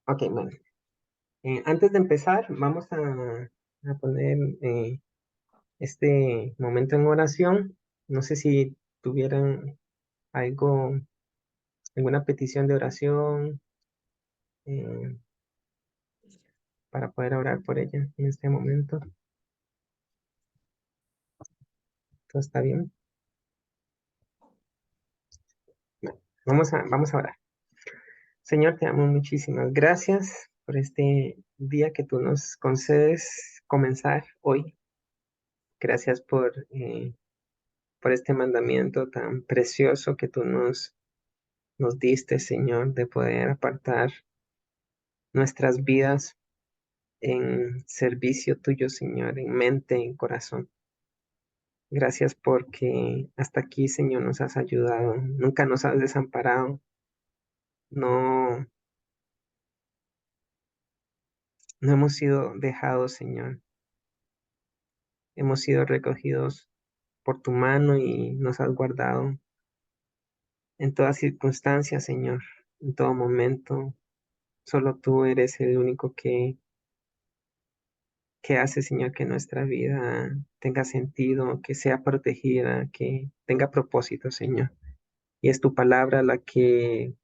Ok, bueno. Antes de empezar, vamos a poner este momento en oración. No sé si tuvieran algo, alguna petición de oración eh, para poder orar por ella en este momento. ¿Todo está bien? Bueno, vamos a orar. Señor, te amo, muchísimas gracias por este día que tú nos concedes comenzar hoy. Gracias por este mandamiento tan precioso que tú nos diste, Señor, de poder apartar nuestras vidas en servicio tuyo, Señor, en mente, en corazón. Gracias porque hasta aquí, Señor, nos has ayudado. Nunca nos has desamparado. No, no hemos sido dejados, Señor. Hemos sido recogidos por tu mano y nos has guardado en todas circunstancias, Señor, en todo momento. Solo tú eres el único que hace, Señor, que nuestra vida tenga sentido, que sea protegida, que tenga propósito, Señor. Y es tu palabra la que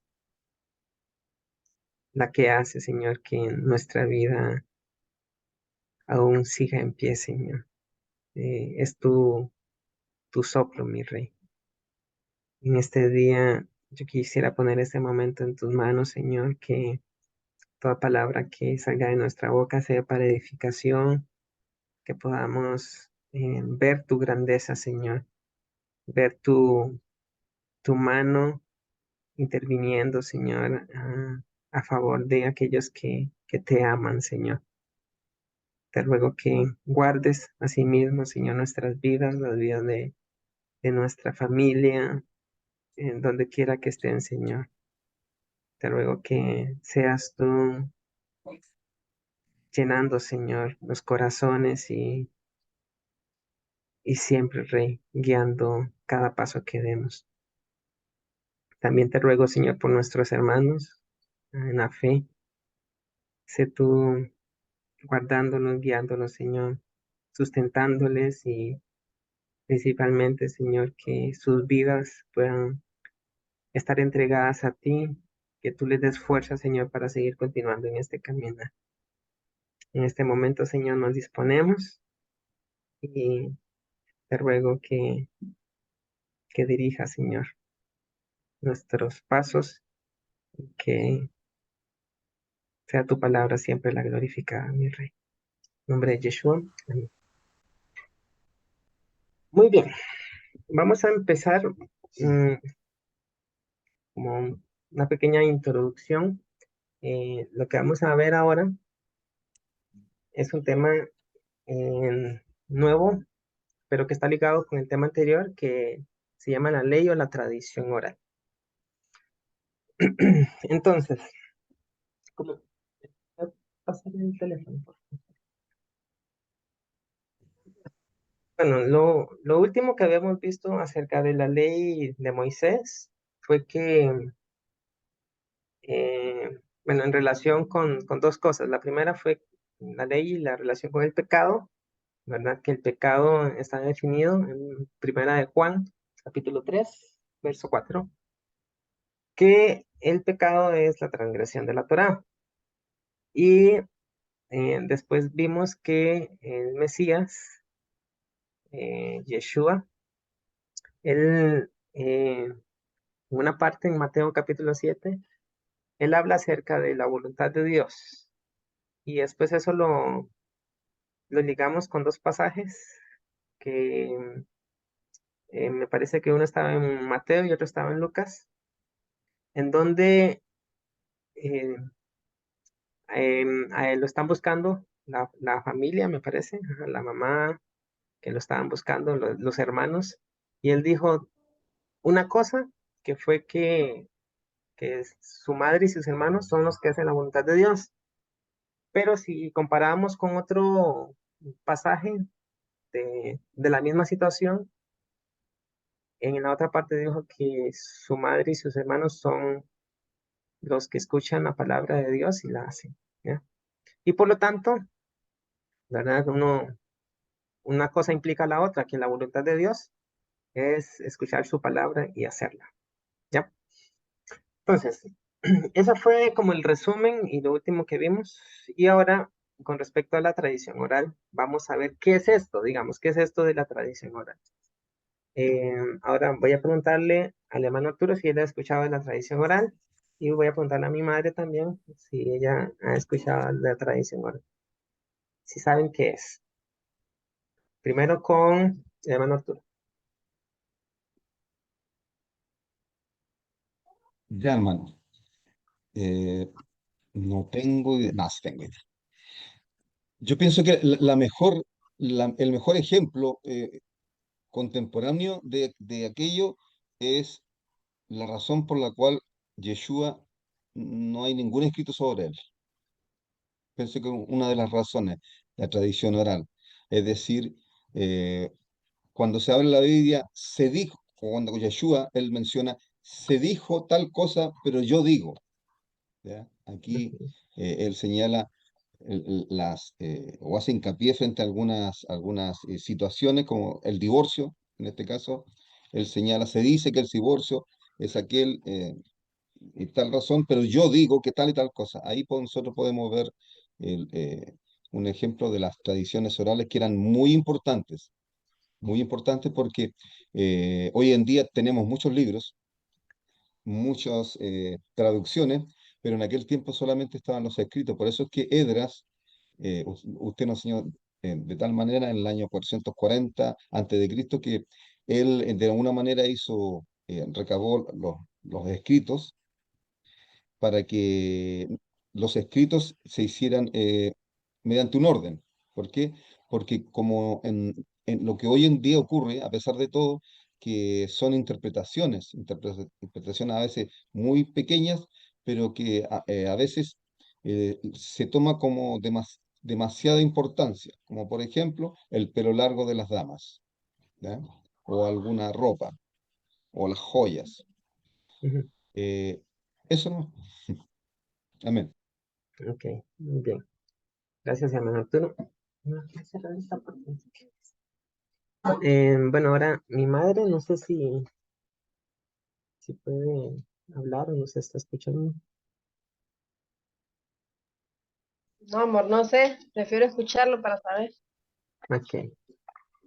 hace, Señor, que nuestra vida aún siga en pie, Señor. Es tu soplo, mi Rey. En este día yo quisiera poner este momento en tus manos, Señor, que toda palabra que salga de nuestra boca sea para edificación, que podamos ver tu grandeza, Señor, ver tu mano interviniendo, Señor, a favor de aquellos que te aman, Señor. Te ruego que guardes a sí mismo, Señor, nuestras vidas, las vidas de nuestra familia, en donde quiera que estén, Señor. Te ruego que seas tú llenando, Señor, los corazones y siempre, Rey, guiando cada paso que demos. También te ruego, Señor, por nuestros hermanos en la fe. Sé tú guardándolos, guiándolos, Señor, sustentándoles y principalmente, Señor, que sus vidas puedan estar entregadas a ti, que tú les des fuerza, Señor, para seguir continuando en este camino. En este momento, Señor, nos disponemos y te ruego que dirija, Señor, nuestros pasos y que sea tu palabra siempre la glorificada, mi Rey. En nombre de Yeshua. Amén. Muy bien, vamos a empezar como una pequeña introducción. Lo que vamos a ver ahora es un tema nuevo, pero que está ligado con el tema anterior, que se llama la ley o la tradición oral. Entonces, ¿cómo? Pasar el teléfono, por favor. Bueno, lo último que habíamos visto acerca de la ley de Moisés fue que, bueno, en relación con dos cosas. La primera fue la ley y la relación con el pecado, ¿verdad? Que el pecado está definido en Primera de Juan, capítulo 3 verso 4, que el pecado es la transgresión de la Torá. Y después vimos que el Mesías, Yeshua, él, en una parte en Mateo capítulo 7, él habla acerca de la voluntad de Dios. Y después eso lo ligamos con dos pasajes que me parece que uno estaba en Mateo y otro estaba en Lucas, en donde eh, a él lo están buscando la familia, me parece, ajá, la mamá, que lo estaban buscando, los hermanos, y él dijo una cosa que fue que su madre y sus hermanos son los que hacen la voluntad de Dios. Pero si comparamos con otro pasaje de la misma situación, en la otra parte dijo que su madre y sus hermanos son los que escuchan la palabra de Dios y la hacen, ¿ya? Y por lo tanto, ¿verdad? Una cosa implica la otra, que la voluntad de Dios es escuchar su palabra y hacerla, ¿ya? Entonces, ese fue como el resumen y lo último que vimos. Y ahora, con respecto a la tradición oral, vamos a ver qué es esto, digamos, qué es esto de la tradición oral. Ahora voy a preguntarle al hermano Arturo si él ha escuchado de la tradición oral y voy a preguntarle a mi madre también si ella ha escuchado de la tradición oral, si saben qué es. Primero con el hermano Arturo. Ya, hermano, no tengo idea, no, sí tengo idea. Yo pienso que el mejor ejemplo contemporáneo de aquello es la razón por la cual Yeshua no hay ningún escrito sobre él. Pienso que una de las razones, la tradición oral. Es decir, eh, cuando se habla en la Biblia, se dijo, o cuando Yeshua, él menciona, se dijo tal cosa, pero yo digo. ¿Ya? Aquí él señala o hace hincapié frente a algunas situaciones, como el divorcio, en este caso, él señala, se dice que el divorcio es aquel y tal razón, pero yo digo que tal y tal cosa. Ahí nosotros podemos ver el, eh, un ejemplo de las tradiciones orales que eran muy importantes porque hoy en día tenemos muchos libros, muchas traducciones, pero en aquel tiempo solamente estaban los escritos. Por eso es que Edras, usted nos enseñó de tal manera en el año 440 antes de Cristo que él de alguna manera recabó los escritos para que los escritos se hicieran mediante un orden. ¿Por qué? Porque como en lo que hoy en día ocurre, a pesar de todo, que son interpretaciones a veces muy pequeñas, pero que a veces se toma como demasiada importancia, como por ejemplo el pelo largo de las damas, ¿ya? O alguna ropa, o las joyas. Ujú. Eh, Eso no. Amén. Ok, muy bien. Gracias, hermano Arturo. No, quiero cerrar esta puerta. Bueno, ahora mi madre, no sé si puede hablar o no se está escuchando. No, amor, no sé. Prefiero escucharlo para saber. Ok,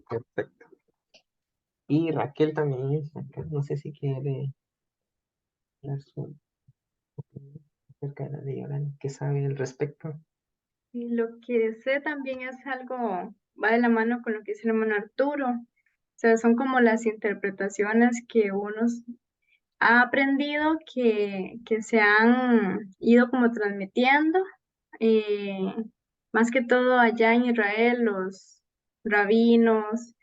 perfecto. Y Raquel también está acá. No sé si quiere hablar acerca de la ley oral, ¿qué sabe al respecto? Y lo que sé también es algo, va de la mano con lo que dice el hermano Arturo. O sea, son como las interpretaciones que uno ha aprendido que se han ido como transmitiendo. eh, Más que todo allá en Israel, los rabinos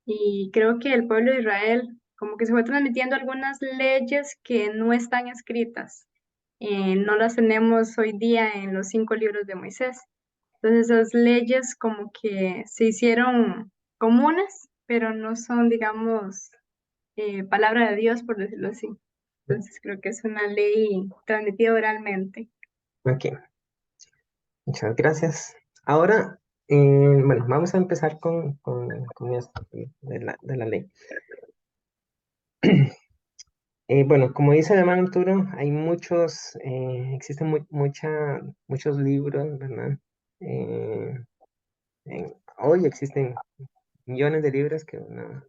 y creo que el pueblo de Israel como que se fue transmitiendo algunas leyes que no están escritas. No las tenemos hoy día en los 5 libros de Moisés. Entonces esas leyes como que se hicieron comunes, pero no son, digamos, palabra de Dios, por decirlo así. Entonces creo que es una ley transmitida oralmente. Ok, muchas gracias. Ahora, bueno, vamos a empezar con esto de la ley. Bueno, como dice el hermano Arturo, hay existen muchos libros, ¿verdad? Eh, Hoy existen millones de libros que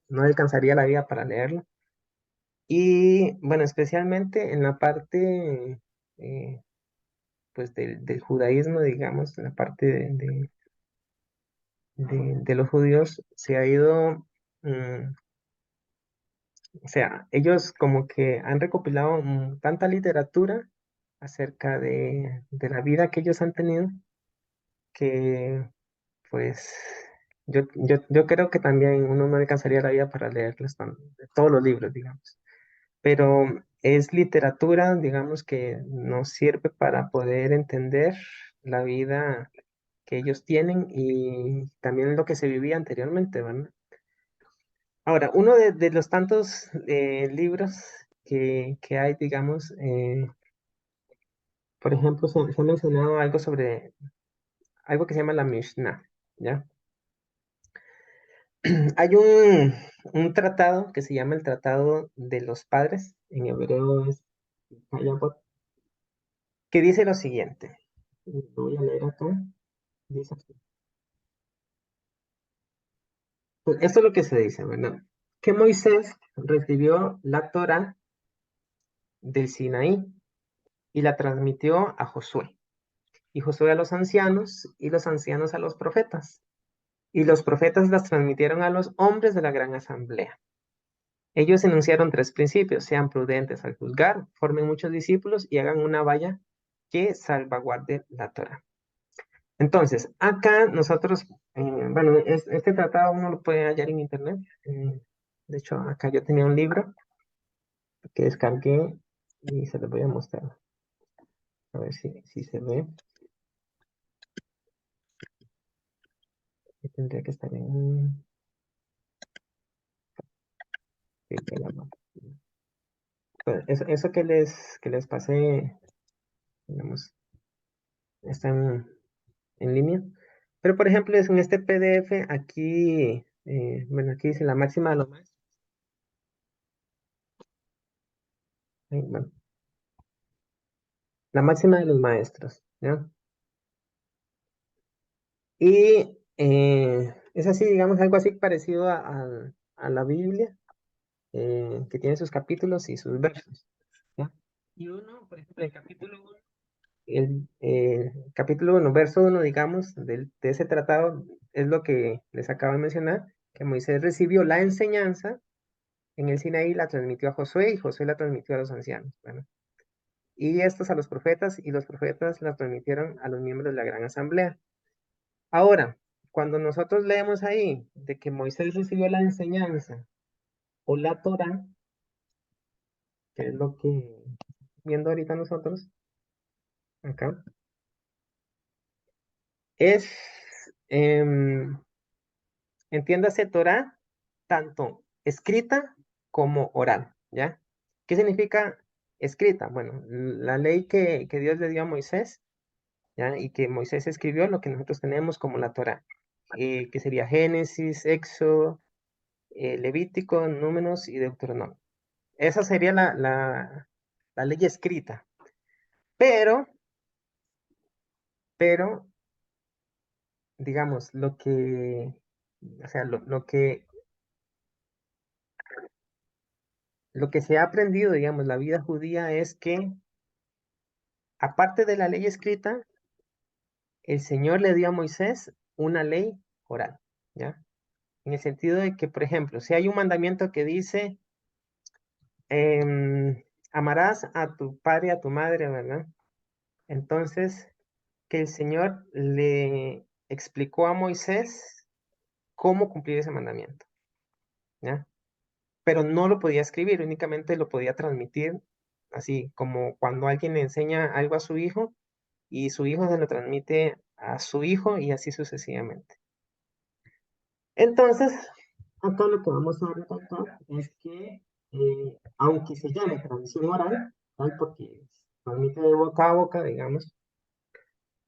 no alcanzaría la vida para leerlo. Y bueno, especialmente en la parte eh, pues del judaísmo, digamos, en la parte de los judíos, se ha ido, o sea, ellos como que han recopilado tanta literatura acerca de la vida que ellos han tenido, que pues yo creo que también uno no alcanzaría la vida para leerlos todos los libros, digamos. Pero es literatura, digamos, que nos sirve para poder entender la vida que ellos tienen y también lo que se vivía anteriormente, ¿verdad? Ahora, uno de los tantos libros que hay, digamos, Por ejemplo, se ha mencionado algo sobre algo que se llama la Mishnah, ¿ya? Hay un tratado que se llama el Tratado de los Padres, en hebreo es Hayabot, que dice lo siguiente. Lo voy a leer acá. Dice así. Pues esto es lo que se dice, ¿verdad? Que Moisés recibió la Torá del Sinaí y la transmitió a Josué. Y Josué a los ancianos y los ancianos a los profetas. Y los profetas las transmitieron a los hombres de la gran asamblea. Ellos enunciaron tres principios: sean prudentes al juzgar, formen muchos discípulos y hagan una valla que salvaguarde la Torah. Entonces, acá nosotros, bueno, este tratado uno lo puede hallar en internet. De hecho, acá yo tenía un libro que descargué y se los voy a mostrar. A ver si se ve. Tendría que estar en... Eso que les pasé, digamos, está en línea. Pero, por ejemplo, es en este PDF, aquí, bueno, aquí dice la máxima de los maestros. Bueno, la máxima de los maestros, ¿ya? Y es así, digamos, algo así parecido a la Biblia, que tiene sus capítulos y sus versos, ¿ya? Y uno, por ejemplo, el capítulo 1, capítulo 1, verso 1, digamos, de ese tratado, es lo que les acabo de mencionar, que Moisés recibió la enseñanza en el Sinaí, la transmitió a Josué y Josué la transmitió a los ancianos. Bueno, y estos a los profetas y los profetas la transmitieron a los miembros de la gran asamblea. Ahora, cuando nosotros leemos ahí de que Moisés recibió la enseñanza o la Torah, que es lo que viendo ahorita nosotros acá, es, entiéndase Torah, tanto escrita como oral, ¿ya? ¿Qué significa escrita? Bueno, la ley que Dios le dio a Moisés, ¿ya? Y que Moisés escribió, lo que nosotros tenemos como la Torah, que sería Génesis, Éxodo, Levítico, Números y Deuteronomio. Esa sería la ley escrita. Pero, digamos, o sea, lo que se ha aprendido, digamos, la vida judía es que, aparte de la ley escrita, el Señor le dio a Moisés una ley oral, ¿ya? En el sentido de que, por ejemplo, si hay un mandamiento que dice, amarás a tu padre y a tu madre, ¿verdad? Entonces, que el Señor le explicó a Moisés cómo cumplir ese mandamiento, ¿ya? Pero no lo podía escribir, únicamente lo podía transmitir, así como cuando alguien le enseña algo a su hijo y su hijo se lo transmite a su hijo y así sucesivamente. Entonces, acá lo que vamos a recalcar es que, aunque se llame tradición oral, ¿tal? Porque se transmite de boca a boca, digamos,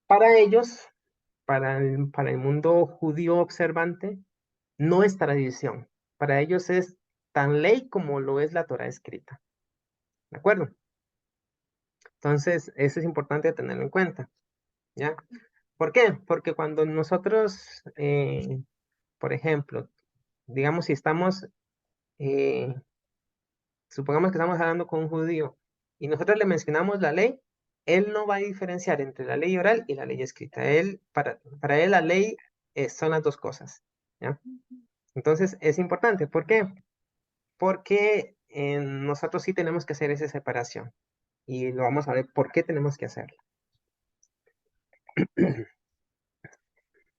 para ellos, para el mundo judío observante, no es tradición. Para ellos es tan ley como lo es la Torah escrita. ¿De acuerdo? Entonces, eso es importante tenerlo en cuenta, ¿ya? ¿Por qué? Porque cuando nosotros, por ejemplo, digamos, si estamos, supongamos que estamos hablando con un judío y nosotros le mencionamos la ley, él no va a diferenciar entre la ley oral y la ley escrita. Para él la ley son las dos cosas, ¿ya? Entonces, es importante. ¿Por qué? Porque nosotros sí tenemos que hacer esa separación y lo vamos a ver por qué tenemos que hacerlo.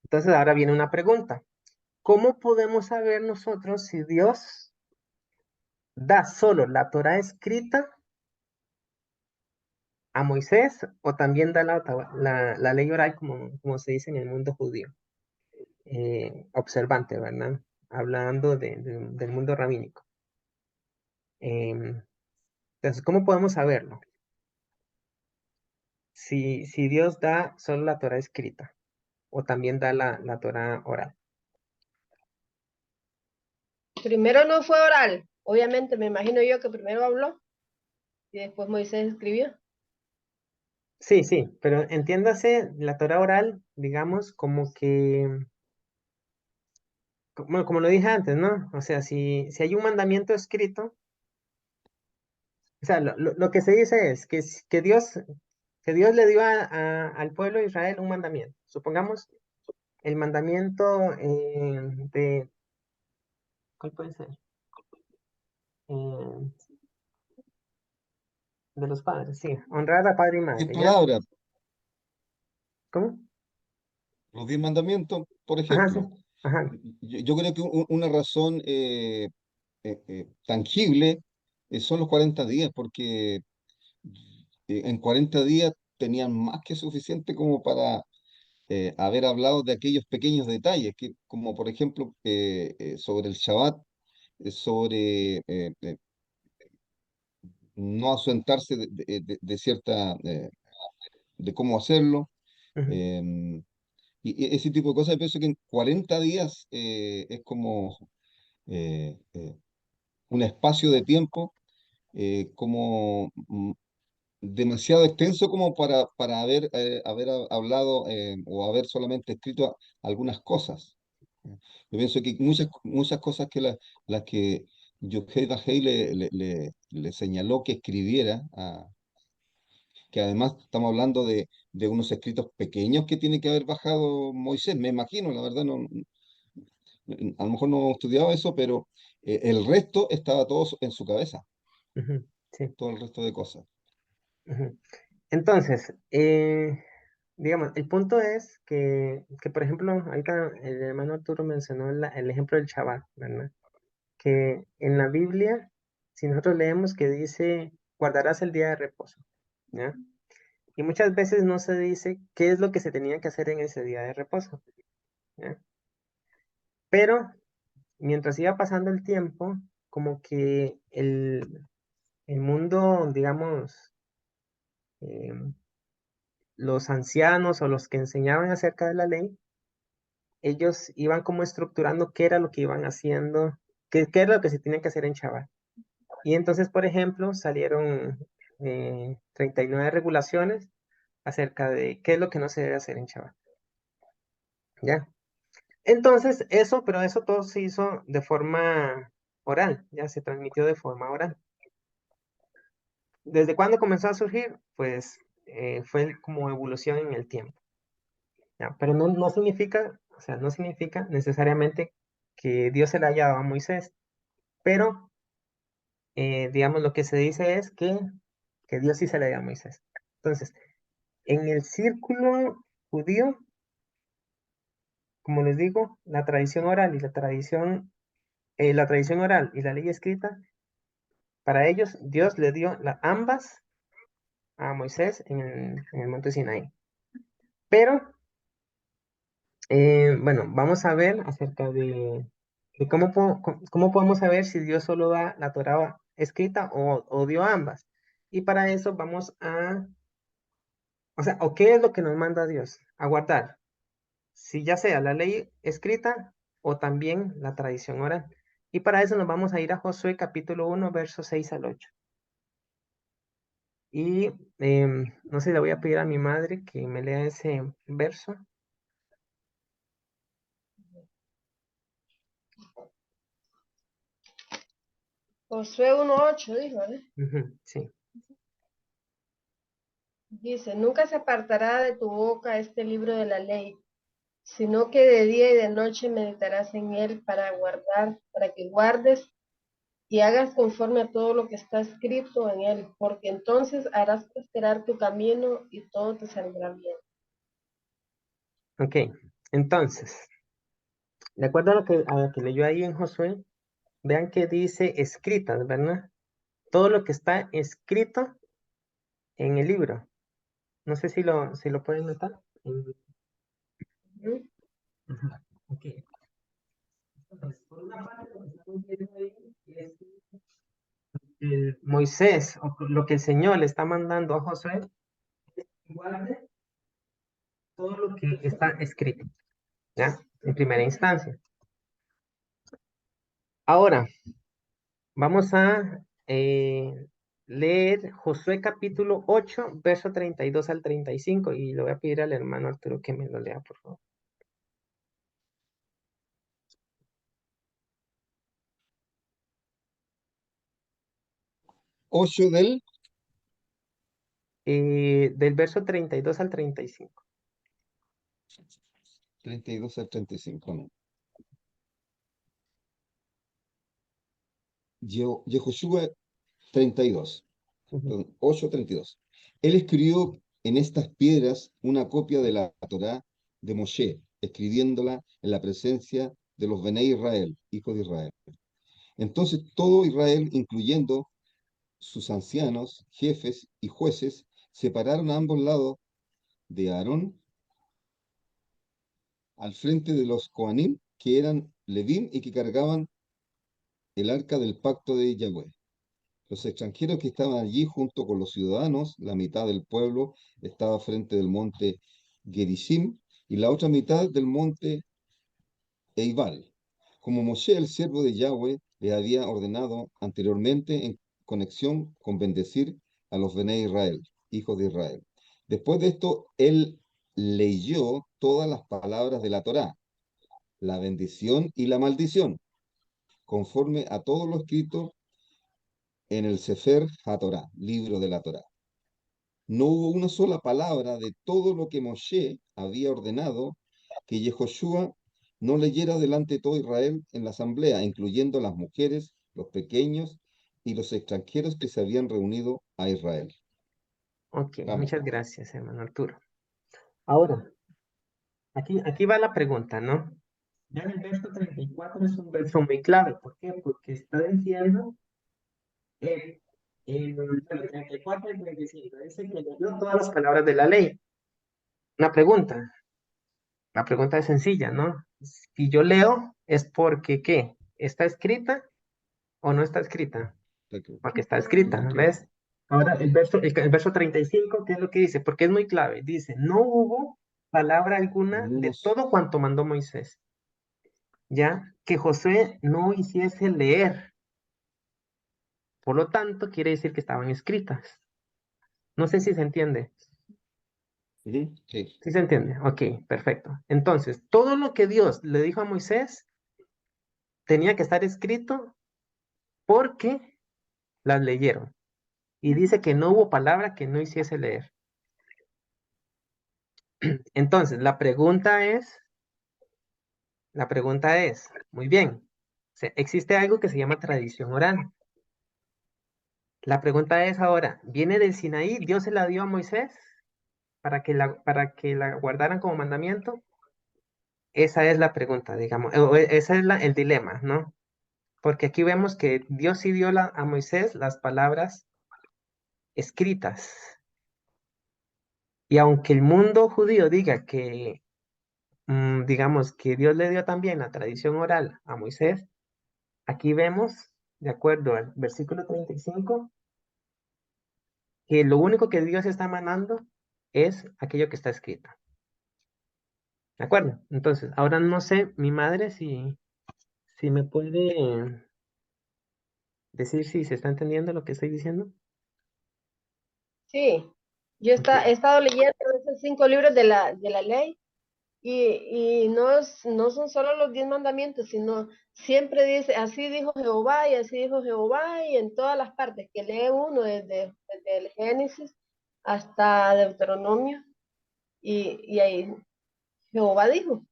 Entonces, ahora viene una pregunta. ¿Cómo podemos saber nosotros si Dios da solo la Torah escrita a Moisés o también da la ley oral, como se dice en el mundo judío? Observante, ¿verdad? Hablando del mundo rabínico. Entonces, ¿cómo podemos saberlo? si Dios da solo la Torah escrita o también da la Torah oral. Primero no fue oral. Obviamente, me imagino yo que primero habló y después Moisés escribió. Sí, sí, pero entiéndase la Torah oral, digamos, como que, bueno, como lo dije antes, ¿no? O sea, si hay un mandamiento escrito, o sea, lo que se dice es que, que Dios le dio al pueblo de Israel un mandamiento. Supongamos el mandamiento ¿cuál puede ser? Eh, de los padres, sí, honrar a padre y 10 madre, ¿ya? palabras, ¿Cómo? los 10 mandamientos, por Ajá, sí, ejemplo. ajá. Yo creo que una razón tangible son los 40 días, porque en 40 días tenían más que suficiente como para haber hablado de aquellos pequeños detalles, que, como por ejemplo sobre el Shabbat, sobre no ausentarse de cierta, de cómo hacerlo, Ujú, em, y ese tipo de cosas. Pienso que en 40 días es como un espacio de tiempo como demasiado extenso como para haber hablado o haber solamente escrito algunas cosas. Yo pienso que muchas cosas que las que Yochai Bajei le señaló que escribiera, que además estamos hablando de unos escritos pequeños que tiene que haber bajado Moisés, me imagino, la verdad no, a lo mejor no he estudiado eso, pero el resto estaba todo en su cabeza, ujú, sí, todo el resto de cosas. ujú. Entonces, digamos, el punto es que, por ejemplo, ahorita el hermano Arturo mencionó el ejemplo del Shabbat, ¿verdad? Que en la Biblia, si nosotros leemos que dice, guardarás el día de reposo, ¿ya? Y muchas veces no se dice qué es lo que se tenía que hacer en ese día de reposo, ¿ya? Pero mientras iba pasando el tiempo, como que el mundo, digamos, em, los ancianos o los que enseñaban acerca de la ley, ellos iban como estructurando qué era lo que iban haciendo, qué era lo que se tenía que hacer en Shabbat. Y entonces, por ejemplo, salieron 39 regulaciones acerca de qué es lo que no se debe hacer en Shabbat. ¿Ya? Entonces, pero eso todo se hizo de forma oral, ya se transmitió de forma oral. ¿Desde cuándo comenzó a surgir? Pues fue como evolución en el tiempo. ¿Ya? Pero no significa, o sea, no significa necesariamente que Dios se la haya dado a Moisés, pero digamos lo que se dice es que Dios sí se la dio a Moisés. Entonces, en el círculo judío, como les digo, la tradición oral y la ley escrita, para ellos Dios le dio ambas a Moisés en el monte Sinaí. Pero, bueno, vamos a ver acerca de cómo podemos saber si Dios solo da la Torá escrita o dio ambas. Y para eso vamos o sea, o qué es lo que nos manda Dios, a guardar, si ya sea la ley escrita o también la tradición oral. Y para eso nos vamos a ir a Josué capítulo 1, versos 6 al 8. Y no sé, le voy a pedir a mi madre que me lea ese verso. Josué 1:8 dijo, ¿eh? Ujú, sí. Dice, nunca se apartará de tu boca este libro de la ley, sino que de día y de noche meditarás en él para que guardes y hagas conforme a todo lo que está escrito en él, porque entonces harás prosperar tu camino y todo te saldrá bien. Ok, entonces, de acuerdo a lo que leyó ahí en Josué, vean que dice escritas, ¿verdad? Todo lo que está escrito en el libro. No sé si lo pueden notar. ¿Mm? Ajá, ok. Entonces, por una parte, lo que estamos viendo ahí es Moisés, o lo que el Señor le está mandando a Josué, guarde todo lo que está escrito, ¿ya? En primera instancia. Ahora, vamos a leer Josué capítulo 8, verso 32 al 35, y le voy a pedir al hermano Arturo que me lo lea, por favor. 8 del Del verso 32 al 35. 32 al 35, ¿no? Yehoshua 32, Ujú. perdón, 8:32. Él escribió en estas piedras una copia de la Torá de Moshe, escribiéndola en la presencia de los Bené Israel, hijos de Israel. Entonces todo Israel, incluyendo sus ancianos, jefes y jueces, se pararon a ambos lados de Aarón al frente de los Coanim, que eran Levín y que cargaban el arca del pacto de Yahweh. Los extranjeros que estaban allí junto con los ciudadanos, la mitad del pueblo estaba frente del monte Gerizim y la otra mitad del monte Eibal, como Moshe, el siervo de Yahweh, le había ordenado anteriormente en conexión con bendecir a los Bené Israel, hijos de Israel. Después de esto, él leyó todas las palabras de la Torá, la bendición y la maldición, conforme a todo lo escrito en el Sefer HaTorá, libro de la Torá. No hubo una sola palabra de todo lo que Moshe había ordenado que Yehoshua no leyera delante de todo Israel en la asamblea, incluyendo las mujeres, los pequeños y los extranjeros que se habían reunido a Israel. Ok, Amén. muchas gracias, hermano Arturo. Ahora, aquí va la pregunta, ¿no? Ya en el verso 34 es un verso muy clave. ¿Por qué? Porque está diciendo, bueno, 34 y 35, dice que leyó todas las palabras de la ley. Una pregunta, la pregunta es sencilla, ¿no? Si yo leo, ¿es porque qué? ¿Está escrita o no está escrita? Porque está escrita, ¿ves? Ahora el verso 35, ¿qué es lo que dice? Porque es muy clave. Dice, no hubo palabra alguna de Unos, todo cuanto mandó Moisés, ya que Josué no hiciese leer. Por lo tanto, quiere decir que estaban escritas. No sé si se entiende. ujú, sí, ¿Sí se entiende? Ok, perfecto. Entonces, todo lo que Dios le dijo a Moisés tenía que estar escrito porque las leyeron. Y dice que no hubo palabra que no hiciese leer. Entonces, la pregunta es, muy bien, existe algo que se llama tradición oral. La pregunta es ahora, ¿viene del Sinaí? ¿Dios se la dio a Moisés para que la guardaran como mandamiento? Esa es la pregunta, digamos, ese es el dilema, ¿no? Porque aquí vemos que Dios sí dio a Moisés las palabras escritas. Y aunque el mundo judío diga que, digamos, que Dios le dio también la tradición oral a Moisés, aquí vemos, de acuerdo al versículo 35, que lo único que Dios está emanando es aquello que está escrito. ¿De acuerdo? Entonces, ahora no sé, mi madre, si me puede decir si se está entendiendo lo que estoy diciendo. Sí, yo Ok. he estado leyendo esos 5 libros de la ley y no, no son solo los 10 mandamientos, sino siempre dice, así dijo Jehová y así dijo Jehová y en todas las partes que lee uno, desde el Génesis hasta Deuteronomio y ahí Jehová dijo.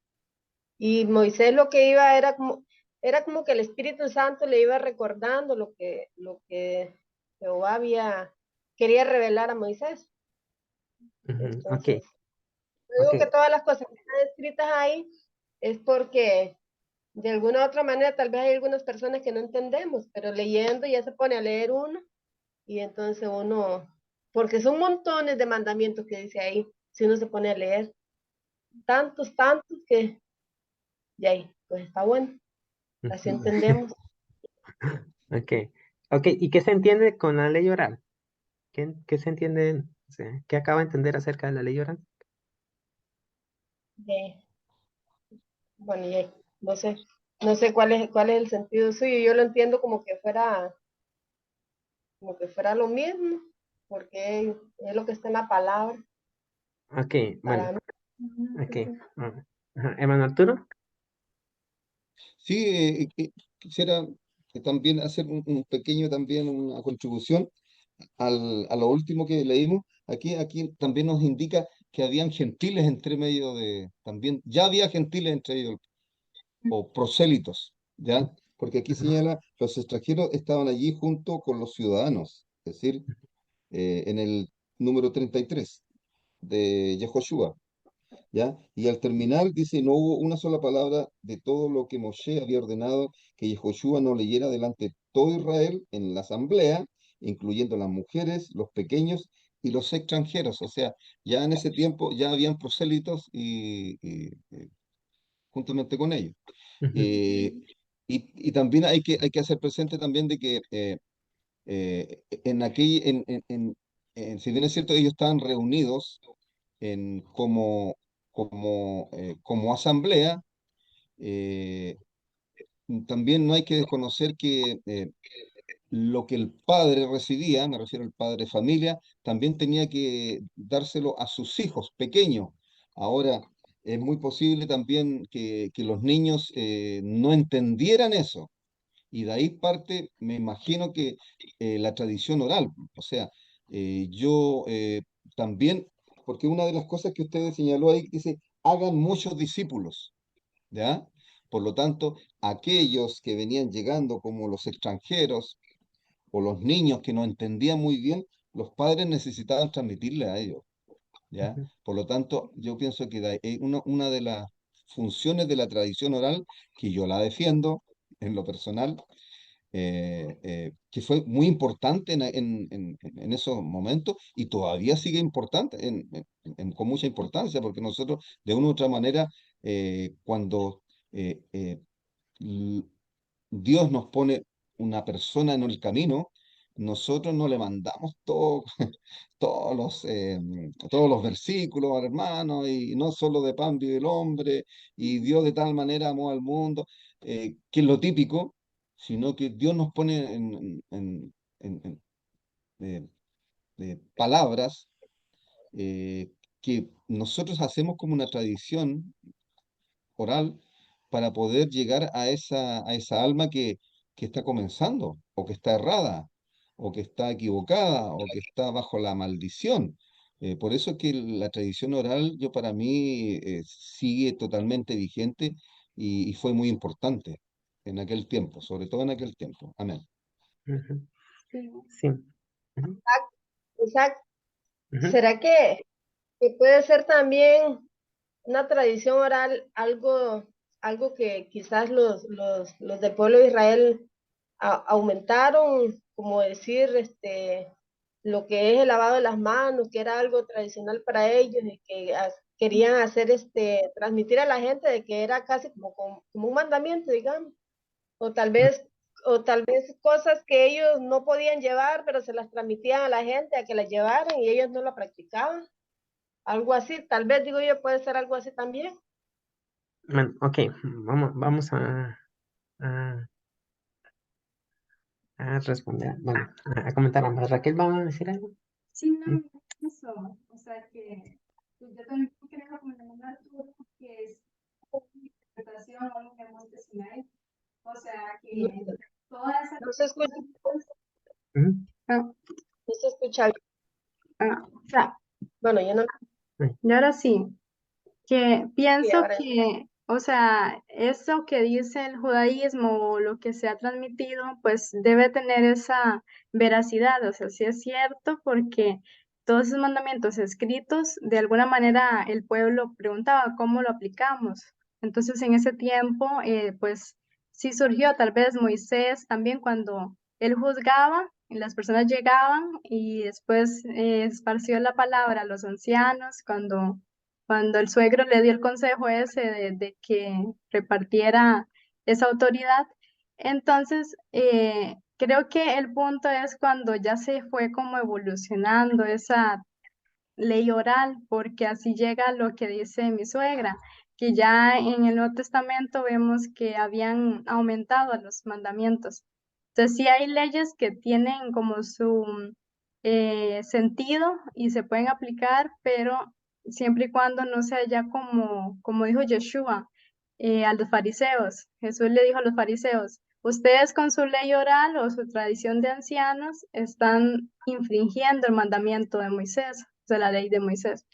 Y Moisés lo que iba era como que el Espíritu Santo le iba recordando lo que Jehová quería revelar a Moisés. Ujú, ok, Entonces, yo ok. digo que todas las cosas que están escritas ahí es porque de alguna u otra manera tal vez hay algunas personas que no entendemos, pero leyendo ya se pone a leer uno y entonces uno, porque son montones de mandamientos que dice ahí, si uno se pone a leer, tantos, tantos que ya ahí, pues está bueno, así Ujú. entendemos. Ok, ok. ¿Y qué se entiende con la ley oral? ¿Qué se entiende? O sea, ¿qué acaba de entender acerca de la ley oral? De, bueno, no sé cuál es el sentido suyo. Yo lo entiendo como que fuera lo mismo, porque es lo que está en la palabra Ok, bueno, para mí. Ujú, ok. pues sí. Ajá. Hermano Arturo. Sí, quisiera también hacer un pequeño, también una contribución a lo último que leímos. Aquí también nos indica que habían gentiles entre medio también, ya había gentiles entre ellos, o prosélitos, ¿ya? Porque aquí Ujú, señala, los extranjeros estaban allí junto con los ciudadanos, es decir, en el número 33 de Yehoshua. ¿Ya? Y al terminar dice, no hubo una sola palabra de todo lo que Moshe había ordenado que Yehoshua no leyera delante de todo Israel en la asamblea, incluyendo las mujeres, los pequeños y los extranjeros. O sea, ya en ese tiempo ya habían prosélitos juntamente con ellos. ujú, Eh, y también hay que hacer presente también de que en aquel, si bien es cierto, ellos estaban reunidos como asamblea. eh, También no hay que desconocer que lo que el padre recibía, me refiero al padre familia, también tenía que dárselo a sus hijos pequeños. Ahora, es muy posible también que los niños no entendieran eso. Y de ahí parte, me imagino que la tradición oral. O sea, yo también, porque una de las cosas que usted señaló ahí dice, hagan muchos discípulos, ¿ya? Por lo tanto, aquellos que venían llegando como los extranjeros o los niños que no entendían muy bien, los padres necesitaban transmitirle a ellos, ¿ya? ujú, Por lo tanto, yo pienso que una de las funciones de la tradición oral, que yo la defiendo en lo personal, que fue muy importante en esos momentos y todavía sigue importante, con mucha importancia, porque nosotros de una u otra manera, cuando eh, eh, l- Dios nos pone una persona en el camino, nosotros no le mandamos todos los versículos al hermano, y no solo de pan vive el hombre, y Dios de tal manera amó al mundo, que es lo típico, sino que Dios nos pone en, eh, palabras que nosotros hacemos como una tradición oral para poder llegar a esa alma que está comenzando, o que está errada, o que está equivocada, o que está bajo la maldición. Por eso es que la tradición oral, yo para mí, sigue totalmente vigente y fue muy importante en aquel tiempo, sobre todo en aquel tiempo. Amén. ujú. Sí. Sí. Ujú, Exacto. ujú, ¿Será que puede ser también una tradición oral, algo que quizás los del pueblo de Israel aumentaron, como decir, lo que es el lavado de las manos, que era algo tradicional para ellos y que querían hacer, transmitir a la gente de que era casi como un mandamiento, digamos, o tal vez, o tal vez cosas que ellos no podían llevar, pero se las transmitían a la gente a que las llevaran y ellos no la practicaban. Algo así, tal vez digo yo, puede ser algo así también. bueno, ok, vamos a, a responder, bueno, a comentar ambas. Raquel, ¿vamos a decir algo? Sí, no, Mm, eso, o sea que pues, yo también creo como en Arturo que es una interpretación o algo que hemos de Sinai, o sea No, que toda esa no se escucha, ujú, ah, no se escucha bien. o sea, Bueno, yo no, ay, y ahora sí, que sí, pienso ahora que, o sea, eso que dice el judaísmo o lo que se ha transmitido, pues debe tener esa veracidad, o sea, sí es cierto, porque todos esos mandamientos escritos, de alguna manera el pueblo preguntaba cómo lo aplicamos. Entonces, en ese tiempo, pues sí surgió tal vez Moisés también cuando él juzgaba, y las personas llegaban y después esparció la palabra a los ancianos cuando el suegro le dio el consejo ese de que repartiera esa autoridad. Entonces, creo que el punto es cuando ya se fue como evolucionando esa ley oral, porque así llega lo que dice mi suegra, que ya en el Nuevo Testamento vemos que habían aumentado los mandamientos. Entonces sí hay leyes que tienen como su sentido y se pueden aplicar, pero siempre y cuando no sea ya como dijo Yeshua a los fariseos. Jesús le dijo a los fariseos, ustedes con su ley oral o su tradición de ancianos están infringiendo el mandamiento de Moisés, o sea, la ley de Moisés,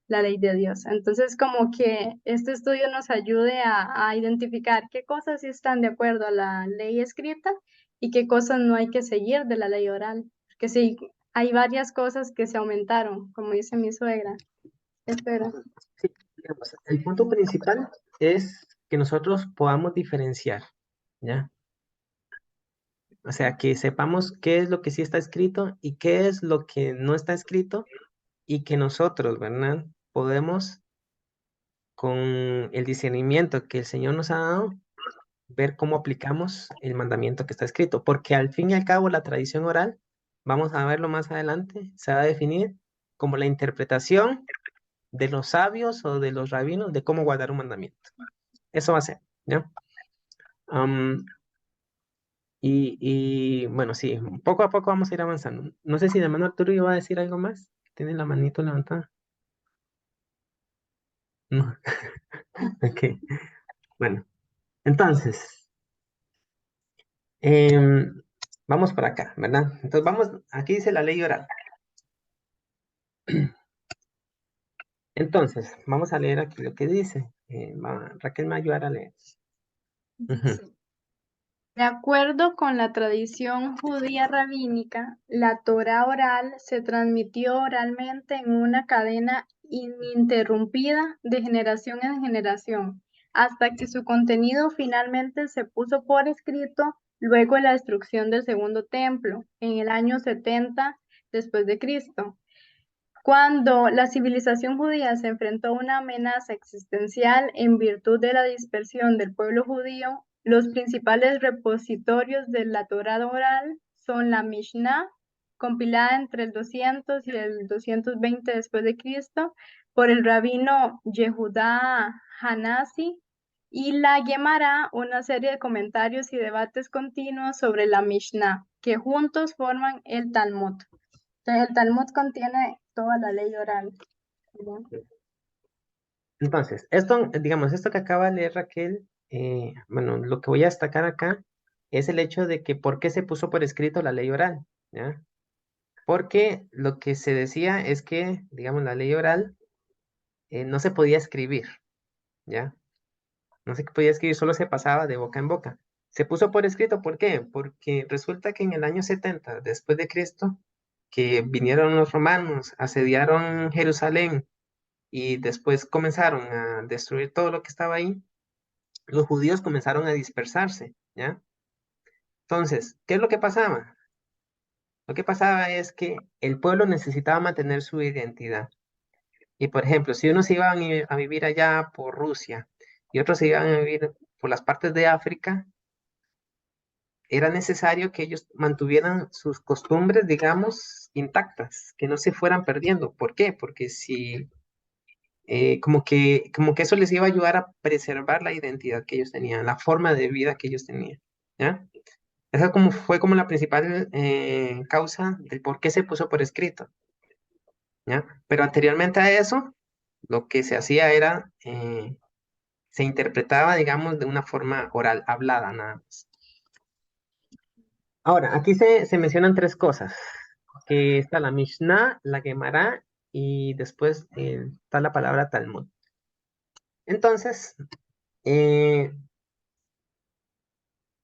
la ley de Dios. Entonces, como que este estudio nos ayude a identificar qué cosas sí están de acuerdo a la ley escrita y qué cosas no hay que seguir de la ley oral. Porque sí, hay varias cosas que se aumentaron, como dice mi suegra. Espera. Sí, digamos, el punto principal es que nosotros podamos diferenciar, ¿ya? O sea, que sepamos qué es lo que sí está escrito y qué es lo que no está escrito y que nosotros, ¿verdad? Podemos, con el discernimiento que el Señor nos ha dado, ver cómo aplicamos el mandamiento que está escrito, porque al fin y al cabo la tradición oral, vamos a verlo más adelante, se va a definir como la interpretación de los sabios o de los rabinos de cómo guardar un mandamiento. Eso va a ser, ¿ya? Am, bueno, sí, poco a poco vamos a ir avanzando. No sé si de mano Arturo iba a decir algo más. Tiene la manito levantada. No. Ok. Bueno, entonces, em, vamos por acá, ¿verdad? Entonces vamos, aquí dice la ley oral. Entonces, vamos a leer aquí lo que dice. Raquel me va a ayudar a leer. Ujú. De acuerdo con la tradición judía rabínica, la Torá oral se transmitió oralmente en una cadena ininterrumpida de generación en generación, hasta que su contenido finalmente se puso por escrito luego de la destrucción del segundo templo, en el año 70 después de Cristo. Cuando la civilización judía se enfrentó a una amenaza existencial en virtud de la dispersión del pueblo judío, los principales repositorios de la Torá oral son la Mishnah, compilada entre el 200 y el 220 después de Cristo por el rabino Yehudá Hanasi, y la Gemara, una serie de comentarios y debates continuos sobre la Mishnah, que juntos forman el Talmud. Entonces, el Talmud contiene toda la ley oral, ¿no? Entonces, esto, digamos, esto que acaba de leer Raquel, bueno, lo que voy a destacar acá es el hecho de que por qué se puso por escrito la ley oral, ¿ya? Porque lo que se decía es que, digamos, la ley oral no se podía escribir, ¿ya? No se podía escribir, solo se pasaba de boca en boca. Se puso por escrito, ¿por qué? Porque resulta que en el año 70 después de Cristo, que vinieron los romanos, asediaron Jerusalén y después comenzaron a destruir todo lo que estaba ahí, los judíos comenzaron a dispersarse, ¿ya? Entonces, ¿qué es lo que pasaba? Lo que pasaba es que el pueblo necesitaba mantener su identidad. Y por ejemplo, si unos se iban a vivir allá por Rusia y otros se iban a vivir por las partes de África, era necesario que ellos mantuvieran sus costumbres, digamos, intactas, que no se fueran perdiendo. ¿Por qué? Porque si, como que eso les iba a ayudar a preservar la identidad que ellos tenían, la forma de vida que ellos tenían, ¿ya? Esa fue como la principal causa del por qué se puso por escrito, ¿ya? Pero anteriormente a eso, lo que se hacía era, se interpretaba, digamos, de una forma oral, hablada nada más. Ahora, aquí se mencionan tres cosas, que está la Mishnah, la Gemara y después está la palabra Talmud. Entonces, eh,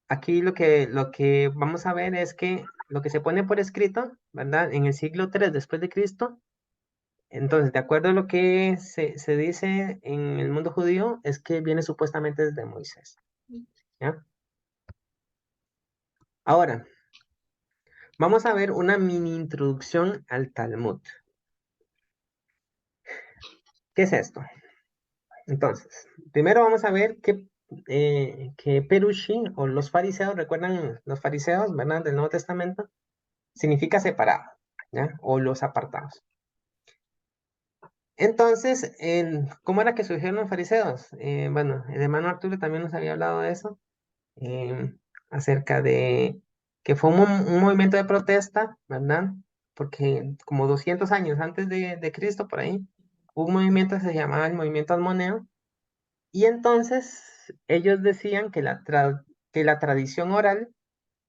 aquí lo que vamos a ver es que lo que se pone por escrito, ¿verdad? En el siglo III después de Cristo, entonces, de acuerdo a lo que se dice en el mundo judío, es que viene supuestamente desde Moisés, ¿ya? Ahora, vamos a ver una mini introducción al Talmud. ¿Qué es esto? Entonces, primero vamos a ver que Perushi o los fariseos, ¿recuerdan los fariseos, verdad? Del Nuevo Testamento, significa separado, ¿ya? O los apartados. Entonces, ¿cómo era que surgieron los fariseos? Bueno, el hermano Arturo también nos había hablado de eso, eh, acerca de que fue un movimiento de protesta, ¿verdad? Porque como 200 años antes de Cristo, por ahí, hubo un movimiento que se llamaba el movimiento almoneo, y entonces ellos decían que la tradición oral,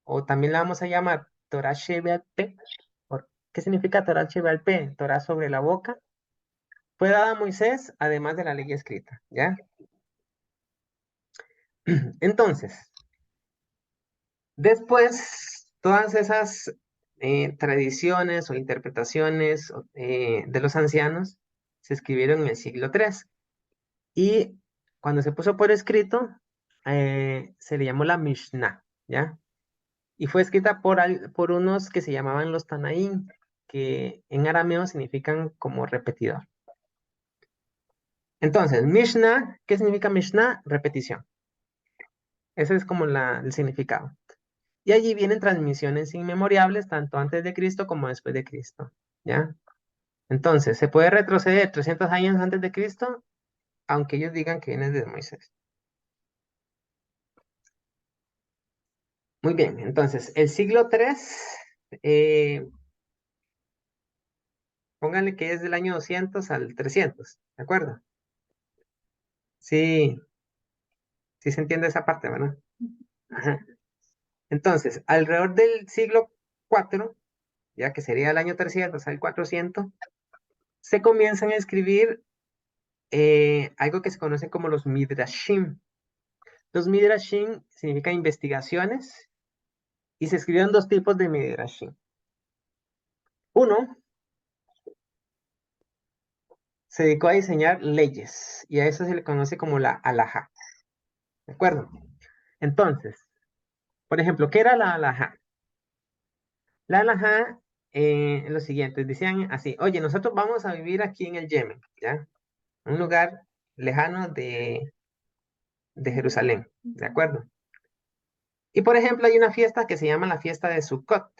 o también la vamos a llamar Torah Shebe'al Peh. ¿Qué significa Torah Shebe'al Peh? Torah sobre la boca. Fue dada a Moisés, además de la ley escrita, ¿ya? Entonces, después, todas esas tradiciones o interpretaciones de los ancianos se escribieron en el siglo III. Y cuando se puso por escrito, se le llamó la Mishnah, ¿ya? Y fue escrita por unos que se llamaban los Tanaín, que en arameo significan como repetidor. Entonces, Mishnah, ¿qué significa Mishnah? Repetición. Ese es como el significado. Y allí vienen transmisiones inmemorables, tanto antes de Cristo como después de Cristo, ¿ya? Entonces, se puede retroceder 300 años antes de Cristo, aunque ellos digan que viene de Moisés. Muy bien, entonces, el siglo III, pónganle que es del año 200 al 300, ¿de acuerdo? Sí, sí se entiende esa parte, ¿verdad? Ajá. Entonces, alrededor del siglo IV, ya que sería el año 300 al 400, se comienzan a escribir algo que se conoce como los Midrashim. Los Midrashim significan investigaciones y se escribieron dos tipos de Midrashim. Uno se dedicó a diseñar leyes y a eso se le conoce como la halajá. ¿De acuerdo? Entonces, por ejemplo, ¿qué era la halajá? La halajá es lo siguiente, decían así, oye, nosotros vamos a vivir aquí en el Yemen, ¿ya? Un lugar lejano de Jerusalén, ¿de acuerdo? Y por ejemplo, hay una fiesta que se llama la fiesta de Sukkot.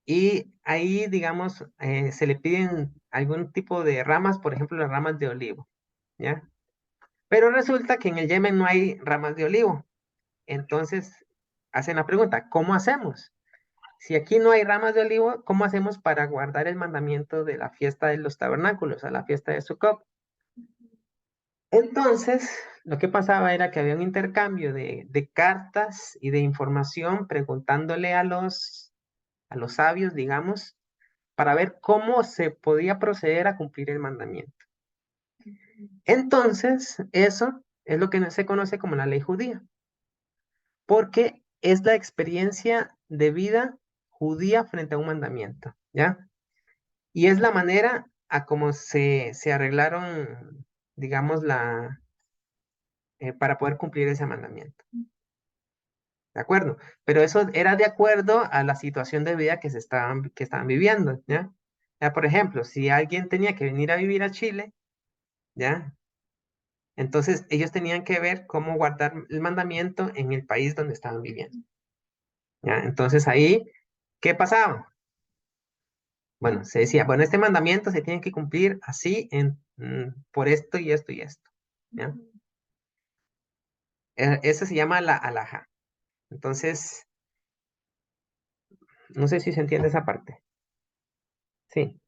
Y ahí, digamos, se le piden algún tipo de ramas, por ejemplo, las ramas de olivo, ¿ya? Pero resulta que en el Yemen no hay ramas de olivo. Entonces, hacen la pregunta, ¿cómo hacemos? Si aquí no hay ramas de olivo, ¿cómo hacemos para guardar el mandamiento de la fiesta de los tabernáculos, a la fiesta de Sukkot? Entonces, lo que pasaba era que había un intercambio de cartas y de información preguntándole a los sabios, digamos, para ver cómo se podía proceder a cumplir el mandamiento. Entonces, eso es lo que se conoce como la ley judía, porque es la experiencia de vida judía frente a un mandamiento, ¿ya? Y es la manera a cómo se arreglaron, digamos, para poder cumplir ese mandamiento. ¿De acuerdo? Pero eso era de acuerdo a la situación de vida que estaban viviendo, ¿ya? Ya, por ejemplo, si alguien tenía que venir a vivir a Chile, ¿ya? Entonces ellos tenían que ver cómo guardar el mandamiento en el país donde estaban viviendo, ¿ya? Entonces ahí, ¿qué pasaba? Bueno, se decía, bueno, este mandamiento se tiene que cumplir así por esto y esto y esto, ¿ya? Eso se llama la alhaja. Entonces, no sé si se entiende esa parte. Sí.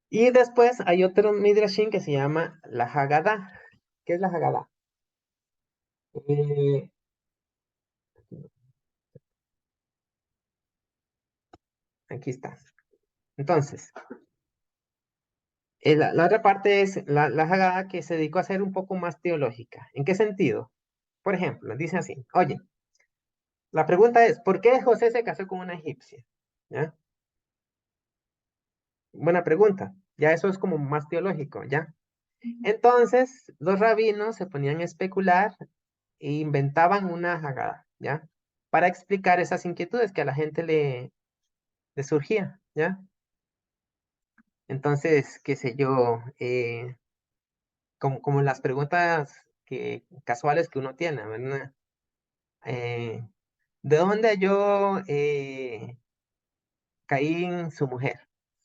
Y después hay otro Midrashim que se llama la Haggadah. ¿Qué es la Haggadah? Eh, aquí está. Entonces, la otra parte es la Haggadah que se dedicó a ser un poco más teológica. ¿En qué sentido? Por ejemplo, dice así, oye, la pregunta es, ¿por qué José se casó con una egipcia? ¿Ya? Buena pregunta. Ya eso es como más teológico, ¿ya? Entonces, los rabinos se ponían a especular e inventaban una Haggadah, ¿ya? Para explicar esas inquietudes que a la gente le surgía, ¿ya? Entonces, qué sé yo, como las preguntas casuales que uno tiene, ¿verdad? Eh, ¿De dónde halló Caín su mujer?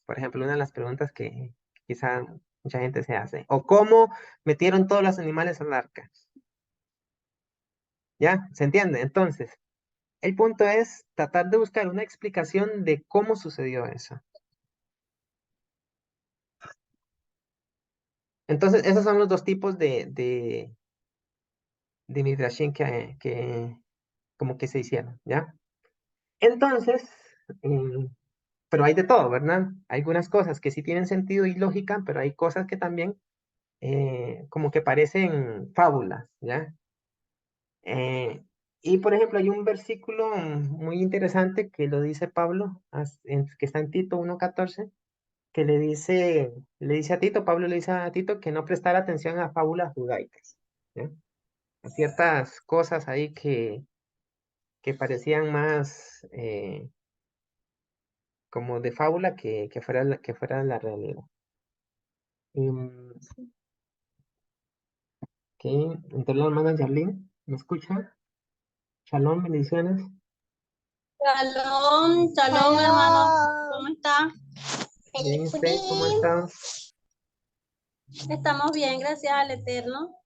Por ejemplo, una de las preguntas que quizá mucha gente se hace. O cómo metieron todos los animales al arca. ¿Ya? ¿Se entiende? Entonces, el punto es tratar de buscar una explicación de cómo sucedió eso. Entonces, esos son los dos tipos de midrashim como que se hicieron, ¿ya? Entonces, pero hay de todo, ¿verdad? Hay algunas cosas que sí tienen sentido y lógica, pero hay cosas que también como que parecen fábulas, ¿ya? Eh, y por ejemplo, hay un versículo muy interesante que lo dice Pablo, que está en Tito 1:14, que le dice a Tito, Pablo le dice a Tito que no prestara atención a fábulas judaicas, ¿ya? A ciertas cosas ahí que parecían más como de fábula que fuera la realidad. Em, ok, entonces la hermana Yarlene, ¿me escucha? Shalom, bendiciones. Shalom, shalom, hermano. ¿Cómo está? Bien, ¿usted cómo está? Estamos bien, gracias al Eterno.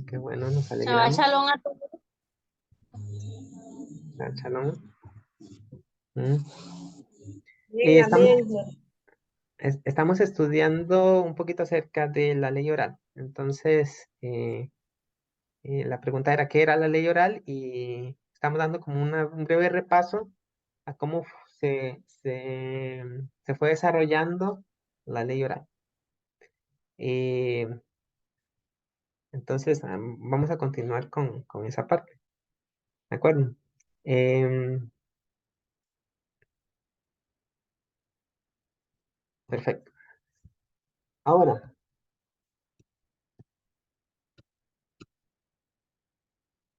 Qué bueno, nos Shabbat alegramos. shalom a todos. Shalom. Mm. Amén, Estamos, amén. estamos estudiando un poquito acerca de la ley oral. Entonces, la pregunta era qué era la ley oral y estamos dando como un breve repaso a cómo se fue desarrollando la ley oral. Eh, entonces, vamos a continuar con esa parte. ¿De acuerdo? Em, perfecto. Ahora,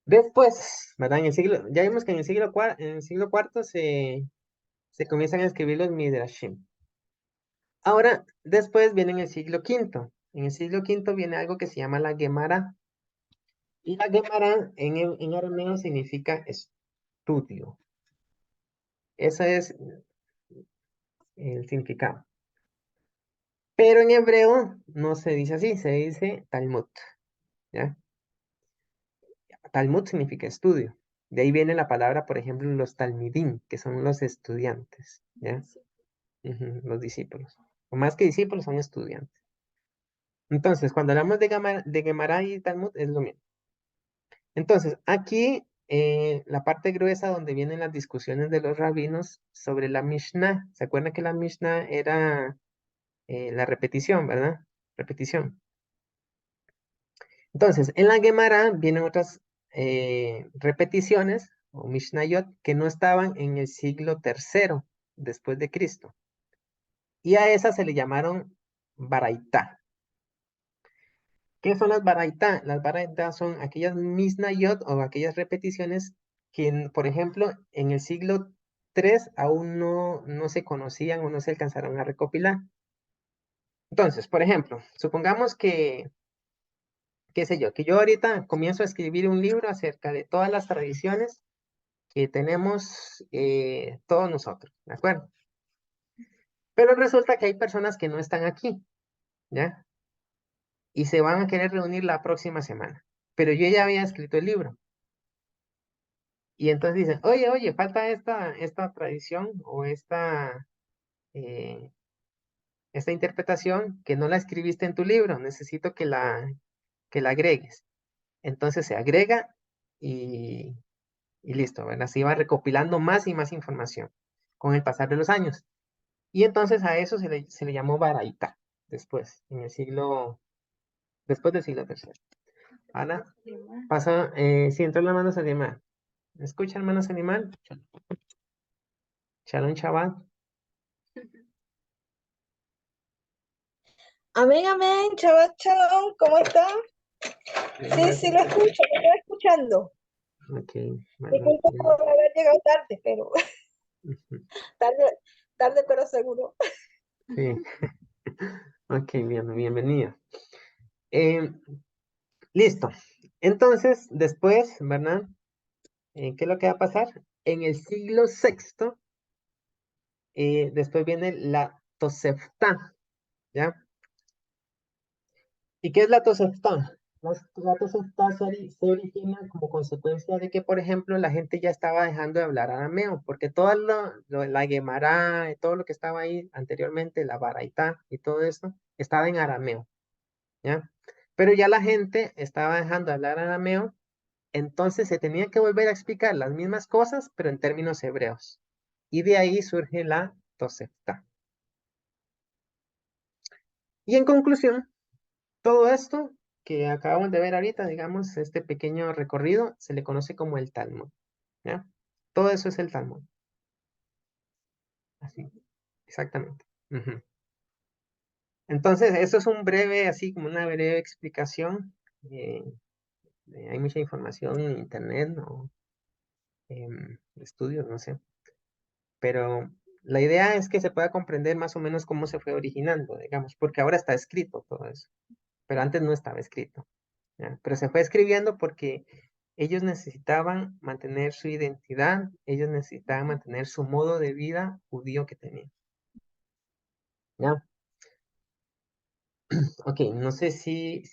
después, ¿verdad? Ya vimos que en el siglo cuarto se comienzan a escribir los Midrashim. Ahora, después viene en el siglo quinto. En el siglo quinto viene algo que se llama la Gemara. Y la Gemara en arameo significa estudio. Ese es el significado. Pero en hebreo no se dice así, se dice Talmud, ¿ya? Talmud significa estudio. De ahí viene la palabra, por ejemplo, los talmidim, que son los estudiantes, ¿ya? Ujú, los discípulos. O más que discípulos, son estudiantes. Entonces, cuando hablamos de Gemara y Talmud, es lo mismo. Entonces, aquí la parte gruesa donde vienen las discusiones de los rabinos sobre la Mishnah. ¿Se acuerdan que la Mishnah era la repetición, ¿verdad? Repetición. Entonces, en la Gemara vienen otras repeticiones o Mishnayot que no estaban en el siglo tercero después de Cristo. Y a esas se le llamaron Baraitá. ¿Qué son las Baraitá? Las Baraitá son aquellas Mishnayot o aquellas repeticiones que, por ejemplo, en el siglo III aún no se conocían o no se alcanzaron a recopilar. Entonces, por ejemplo, supongamos qué sé yo, que yo ahorita comienzo a escribir un libro acerca de todas las tradiciones que tenemos todos nosotros, ¿de acuerdo? Pero resulta que hay personas que no están aquí, ¿ya? Y se van a querer reunir la próxima semana. Pero yo ya había escrito el libro. Y entonces dicen, oye, falta esta tradición o eh, esta interpretación que no la escribiste en tu libro, necesito que la agregues. Entonces se agrega y, y listo, ¿verdad? Se iba recopilando más y más información con el pasar de los años. Y entonces a eso se le llamó Baraita después, después del siglo tercero. Ahora pasa, si entró la mano animal. ¿Me escucha, hermanos animal? Shalom Shabbat. Amén, amén, Shabbat Shalom, ¿cómo está? Bien, Sí, sí, gracias. lo escucho, lo estoy escuchando. Ok, bueno, Disculpa por haber llegado tarde, pero ujú, tarde, tarde pero seguro. sí, ok, bien, bienvenido. Eh, listo. Entonces, después, ¿verdad? ¿Qué es lo que va a pasar? En el siglo sexto, después viene la Tosefta, ¿ya? ¿Y qué es la Tosefta? La Tosefta se origina como consecuencia de que, por ejemplo, la gente ya estaba dejando de hablar arameo, porque toda la Gemara, y todo lo que estaba ahí anteriormente, la Baraitá y todo eso, estaba en arameo, ¿ya? Pero ya la gente estaba dejando de hablar arameo, entonces se tenía que volver a explicar las mismas cosas, pero en términos hebreos. Y de ahí surge la Tosefta. Y en conclusión, todo esto que acabamos de ver ahorita, digamos, este pequeño recorrido, se le conoce como el Talmud, ¿ya? Todo eso es el Talmud. Así, exactamente. Ujú. Entonces, eso es un breve, así como una breve explicación. eh, Hay mucha información en internet, ¿no? Estudios, no sé. Pero la idea es que se pueda comprender más o menos cómo se fue originando, digamos, porque ahora está escrito todo eso, pero antes no estaba escrito. ¿Ya? Pero se fue escribiendo porque ellos necesitaban mantener su identidad, ellos necesitaban mantener su modo de vida judío que tenían. ¿Ya? Ok, no sé si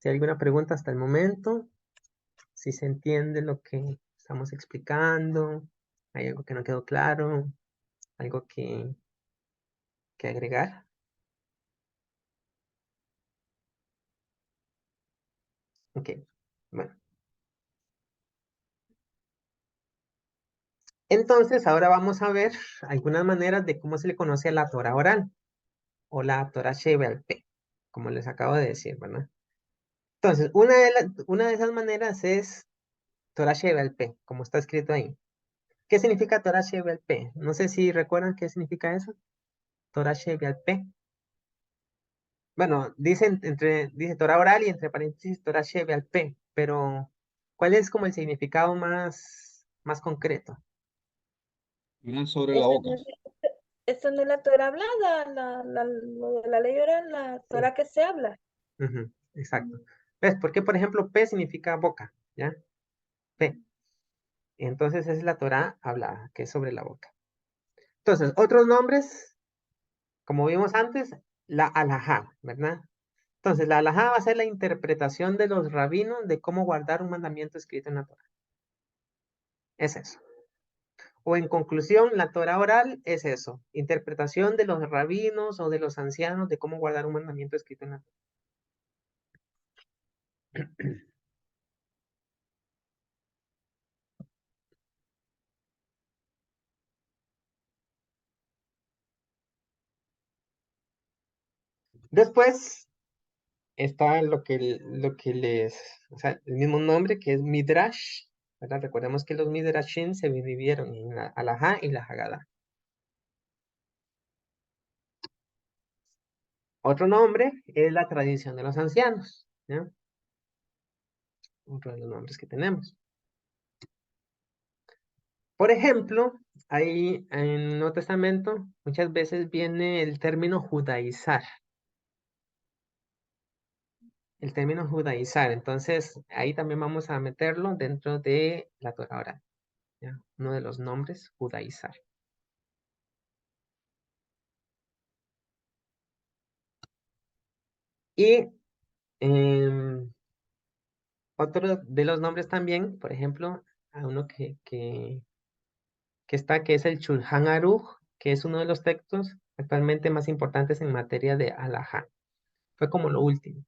hay alguna pregunta hasta el momento, si se entiende lo que estamos explicando, hay algo que no quedó claro, algo que agregar. Ok, bueno. Entonces, ahora vamos a ver algunas maneras de cómo se le conoce a la Torah oral o la Torah Shebel P, como les acabo de decir, ¿verdad? Entonces, una de esas maneras es Torah Shebel P, como está escrito ahí. ¿Qué significa Torah Shebel P? No sé si recuerdan qué significa eso. Torah Shebel P. Bueno, dice Torah oral y entre paréntesis Torah Shebel P, pero ¿cuál es como el significado más concreto? Miran sobre la Esa boca. no es, esa no es la Torah hablada, lo de la ley oral, la Sí, Torah que se habla. ujú, exacto. ¿Ves? Porque, por ejemplo, P significa boca, ¿ya? P. Entonces es la Torah hablada, que es sobre la boca. Entonces, otros nombres, como vimos antes, la alajá, ¿verdad? Entonces, la alajá va a ser la interpretación de los rabinos de cómo guardar un mandamiento escrito en la Torah. Es eso. O en conclusión, la Torah oral es eso, interpretación de los rabinos o de los ancianos de cómo guardar un mandamiento escrito en la Torah. Después está o sea, el mismo nombre que es Midrash, ¿verdad? Recordemos que los Midrashim se dividieron en la alajá y la Hagadá. Otro nombre es la tradición de los ancianos, ¿ya? Otro de los nombres que tenemos. Por ejemplo, ahí en el Nuevo Testamento muchas veces viene el término judaizar. El término judaizar. Entonces, ahí también vamos a meterlo dentro de la Torah oral, ¿ya? Uno de los nombres, judaizar. Y em, otro de los nombres también, por ejemplo, a uno que es el Shulchan Aruch, que es uno de los textos actualmente más importantes en materia de halajá. Fue como lo último,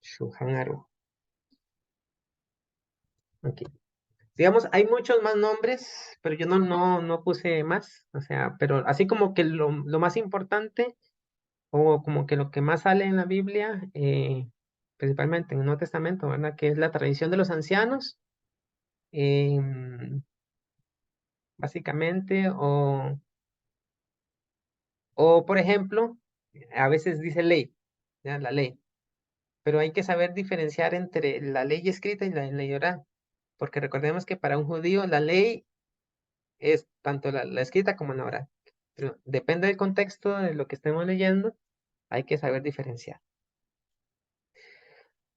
Shulchan Aruch. Ok. Digamos, hay muchos más nombres, pero yo no puse más, o sea, pero así como que lo más importante, o como que lo que más sale en la Biblia, principalmente en el Nuevo Testamento, ¿verdad? Que es la tradición de los ancianos, básicamente, o por ejemplo, a veces dice ley, ¿ya? La ley, pero hay que saber diferenciar entre la ley escrita y la ley oral, porque recordemos que para un judío la ley es tanto la escrita como la oral, pero depende del contexto de lo que estemos leyendo, hay que saber diferenciar.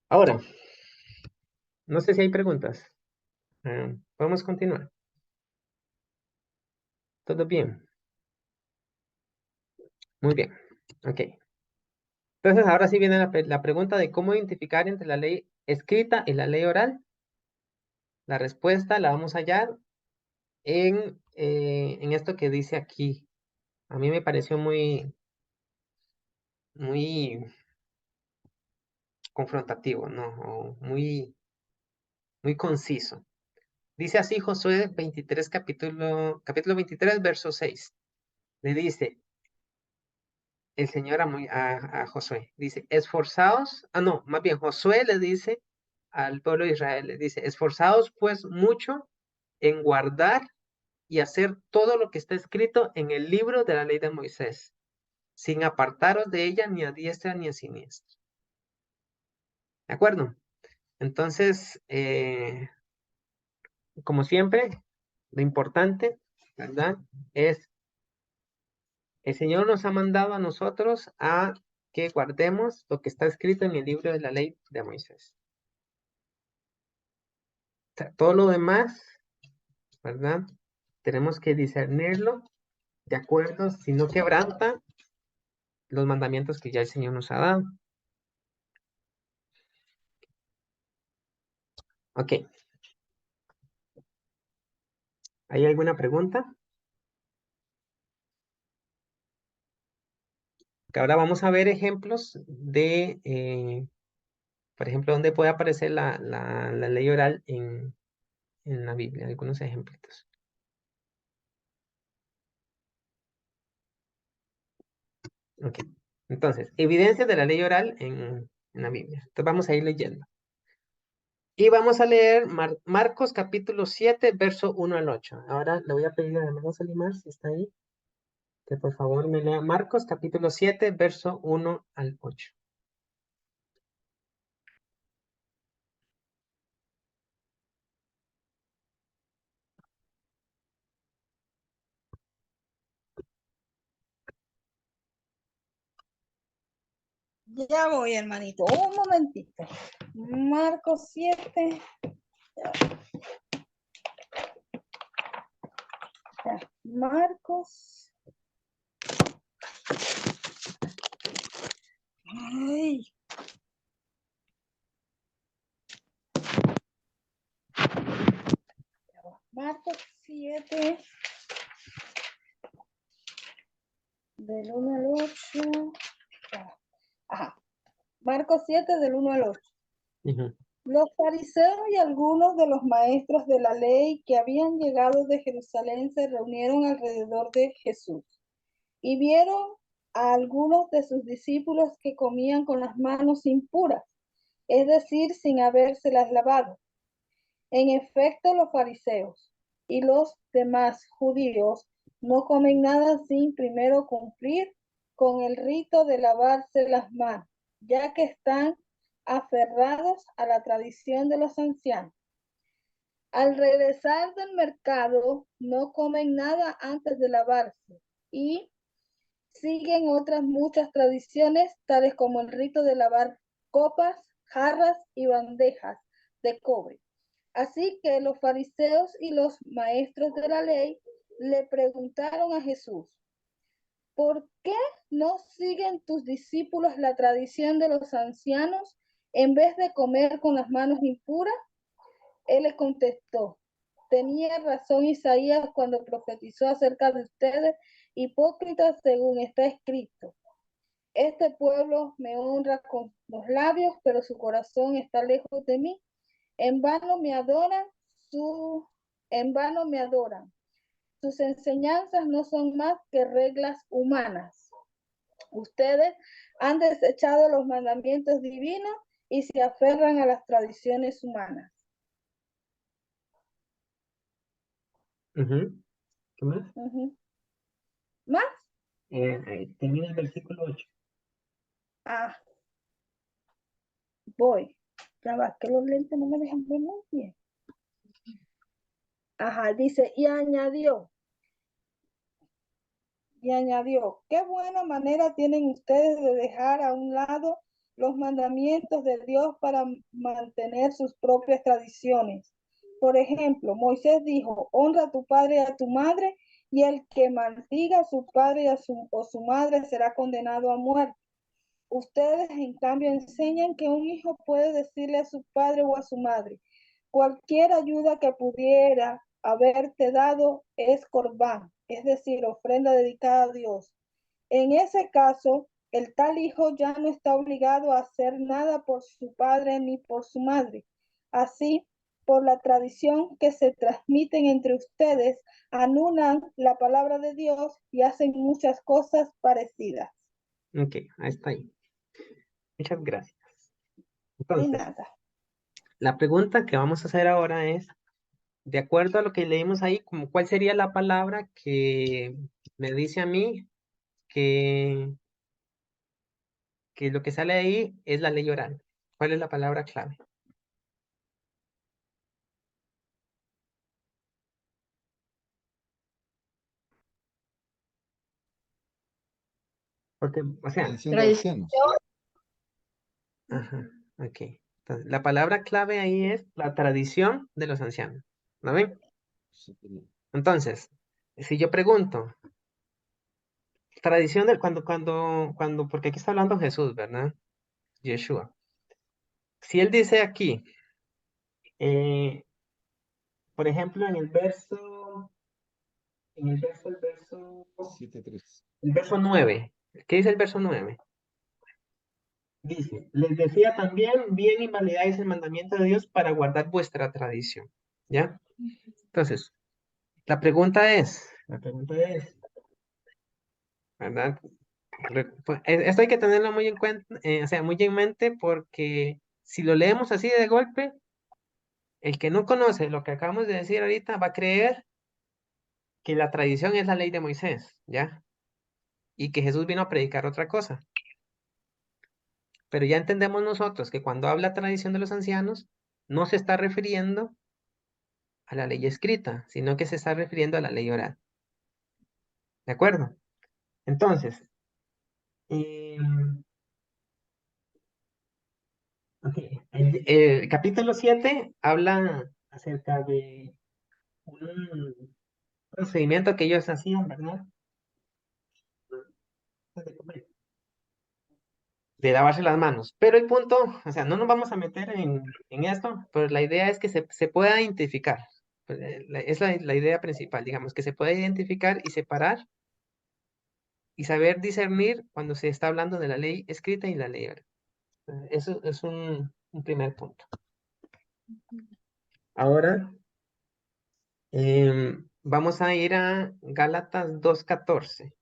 Ahora, no sé si hay preguntas. Podemos continuar. ¿Todo bien? Muy bien. Ok. Entonces, ahora sí viene la pregunta de cómo identificar entre la ley escrita y la ley oral. La respuesta la vamos a hallar en esto que dice aquí. A mí me pareció muy confrontativo, ¿no? O muy conciso. Dice así Josué 23, capítulo 23, verso 6. Le dice el Señor a Josué, dice, esforzaos, no, más bien Josué le dice al pueblo de Israel, le dice, esforzaos pues mucho en guardar y hacer todo lo que está escrito en el libro de la ley de Moisés, sin apartaros de ella ni a diestra ni a siniestra. ¿De acuerdo? Entonces, como siempre, lo importante, ¿verdad? Es, el Señor nos ha mandado a nosotros a que guardemos lo que está escrito en el libro de la ley de Moisés. O sea, todo lo demás, ¿verdad? Tenemos que discernirlo de acuerdo, si no quebranta los mandamientos que ya el Señor nos ha dado. Ok. ¿Hay alguna pregunta? Que ahora vamos a ver ejemplos de, por ejemplo, dónde puede aparecer la ley oral en la Biblia, algunos ejemplitos. Ok. Entonces, evidencias de la ley oral en la Biblia. Entonces vamos a ir leyendo. Y vamos a leer Marcos capítulo 7, verso 1 al 8. Ahora le voy a pedir a hermano Salimar, si está ahí, que por favor me lea Marcos capítulo 7, verso 1 al 8. Ya voy, hermanito. Un momentito. Marcos 7. Ya. Marcos. Ay. Marcos 7. Del 1 al 8. Ajá. Marcos 7 del 1 al 8. Ujú. Los fariseos y algunos de los maestros de la ley que habían llegado de Jerusalén se reunieron alrededor de Jesús y vieron a algunos de sus discípulos que comían con las manos impuras, es decir, sin habérselas lavado. En efecto, los fariseos y los demás judíos no comen nada sin primero cumplir con el rito de lavarse las manos, ya que están aferrados a la tradición de los ancianos. Al regresar del mercado, no comen nada antes de lavarse y siguen otras muchas tradiciones, tales como el rito de lavar copas, jarras y bandejas de cobre. Así que los fariseos y los maestros de la ley le preguntaron a Jesús, ¿por qué no siguen tus discípulos la tradición de los ancianos en vez de comer con las manos impuras? Él le contestó, tenía razón Isaías cuando profetizó acerca de ustedes, hipócritas, según está escrito. Este pueblo me honra con los labios, pero su corazón está lejos de mí. En vano me adoran, en vano me adoran. Sus enseñanzas no son más que reglas humanas. Ustedes han desechado los mandamientos divinos y se aferran a las tradiciones humanas. Ujú. ¿Qué más? ¿Más? Termina el versículo 8. Ah, voy. Ya va, que los lentes no me dejan ver muy bien. Ajá, dice, y añadió, qué buena manera tienen ustedes de dejar a un lado los mandamientos de Dios para mantener sus propias tradiciones. Por ejemplo, Moisés dijo, honra a tu padre y a tu madre, y el que maldiga a su padre o su madre será condenado a muerte. Ustedes, en cambio, enseñan que un hijo puede decirle a su padre o a su madre, cualquier ayuda que pudiera haberte dado es corbán, es decir, ofrenda dedicada a Dios. En ese caso, el tal hijo ya no está obligado a hacer nada por su padre ni por su madre. Así, por la tradición que se transmiten entre ustedes, anulan la palabra de Dios y hacen muchas cosas parecidas. Ok, ahí está ahí. Muchas gracias. De Entonces, nada. la pregunta que vamos a hacer ahora es, de acuerdo a lo que leímos ahí, como cuál sería la palabra que me dice a mí que, que lo que sale ahí es la ley oral. ¿Cuál es la palabra clave? Porque, o sea, Tradición de Tradición. ancianos. ajá, ok. Entonces, la palabra clave ahí es la tradición de los ancianos. ¿No ven? Sí, Entonces, si yo pregunto, tradición del porque aquí está hablando Jesús, ¿verdad? Yeshua. Si él dice aquí, eh, por ejemplo, siete tres. el verso 9, ¿qué dice el verso 9? Dice, les decía también, bien invalidáis el mandamiento de Dios para guardar vuestra tradición, ¿ya? Entonces, la pregunta es, ¿verdad? Pues, esto hay que tenerlo muy en cuenta, o sea, muy en mente porque si lo leemos así de golpe, el que no conoce lo que acabamos de decir ahorita va a creer que la tradición es la ley de Moisés, ¿ya? Y que Jesús vino a predicar otra cosa. Pero ya entendemos nosotros que cuando habla tradición de los ancianos, no se está refiriendo a la ley escrita, sino que se está refiriendo a la ley oral. ¿De acuerdo? Entonces, ok, el capítulo 7 habla acerca de un procedimiento que ellos hacían, ¿verdad? Antes de comer, de lavarse las manos. Pero el punto, o sea, no nos vamos a meter en esto, pero la idea es que se pueda identificar. Pues, es la idea principal, digamos, que se pueda identificar y separar y saber discernir cuando se está hablando de la ley escrita y la ley oral. Eso es un primer punto. Ahora vamos a ir a Gálatas 2:14.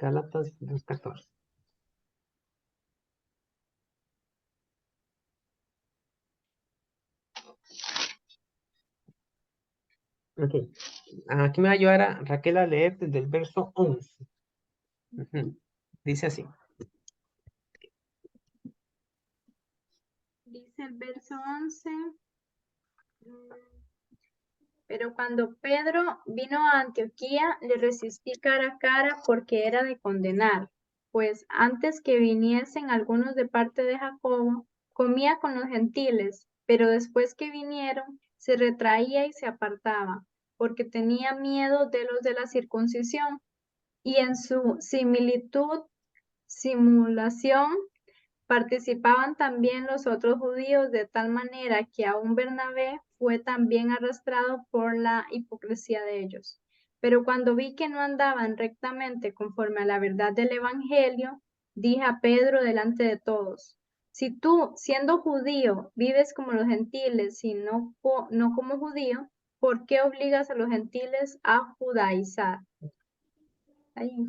Gálatas 2:14. Ok. Aquí me va a ayudar a Raquel a leer desde el verso 11. Ujú. Dice así. Dice el verso 11. Pero cuando Pedro vino a Antioquía, le resistí cara a cara porque era de condenar, pues antes que viniesen algunos de parte de Jacobo, comía con los gentiles, pero después que vinieron, se retraía y se apartaba, porque tenía miedo de los de la circuncisión, y en su simulación, participaban también los otros judíos de tal manera que aun Bernabé fue también arrastrado por la hipocresía de ellos. Pero cuando vi que no andaban rectamente conforme a la verdad del Evangelio, dije a Pedro delante de todos, si tú, siendo judío, vives como los gentiles y no como judío, ¿por qué obligas a los gentiles a judaizar? Ahí.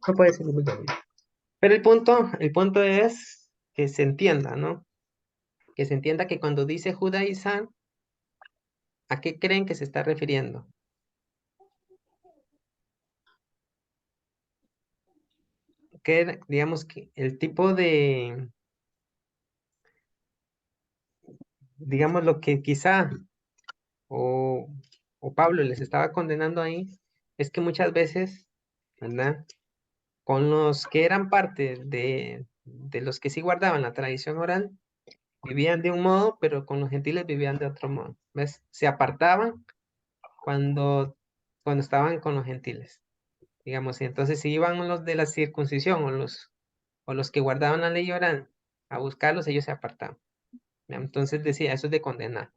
No puede ser muy bien. Pero el punto es que se entienda, ¿no? Que se entienda que cuando dice judaizar, ¿a qué creen que se está refiriendo? Que digamos que el tipo de, digamos lo que quizá o, o Pablo les estaba condenando ahí, es que muchas veces, ¿verdad? Con los que eran parte de los que sí guardaban la tradición oral, vivían de un modo, pero con los gentiles vivían de otro modo. ¿Ves? Se apartaban cuando, cuando estaban con los gentiles, digamos. Y entonces si iban los de la circuncisión o los que guardaban la ley oral a buscarlos, ellos se apartaban. ¿Ya? Entonces decía, eso es de condenar.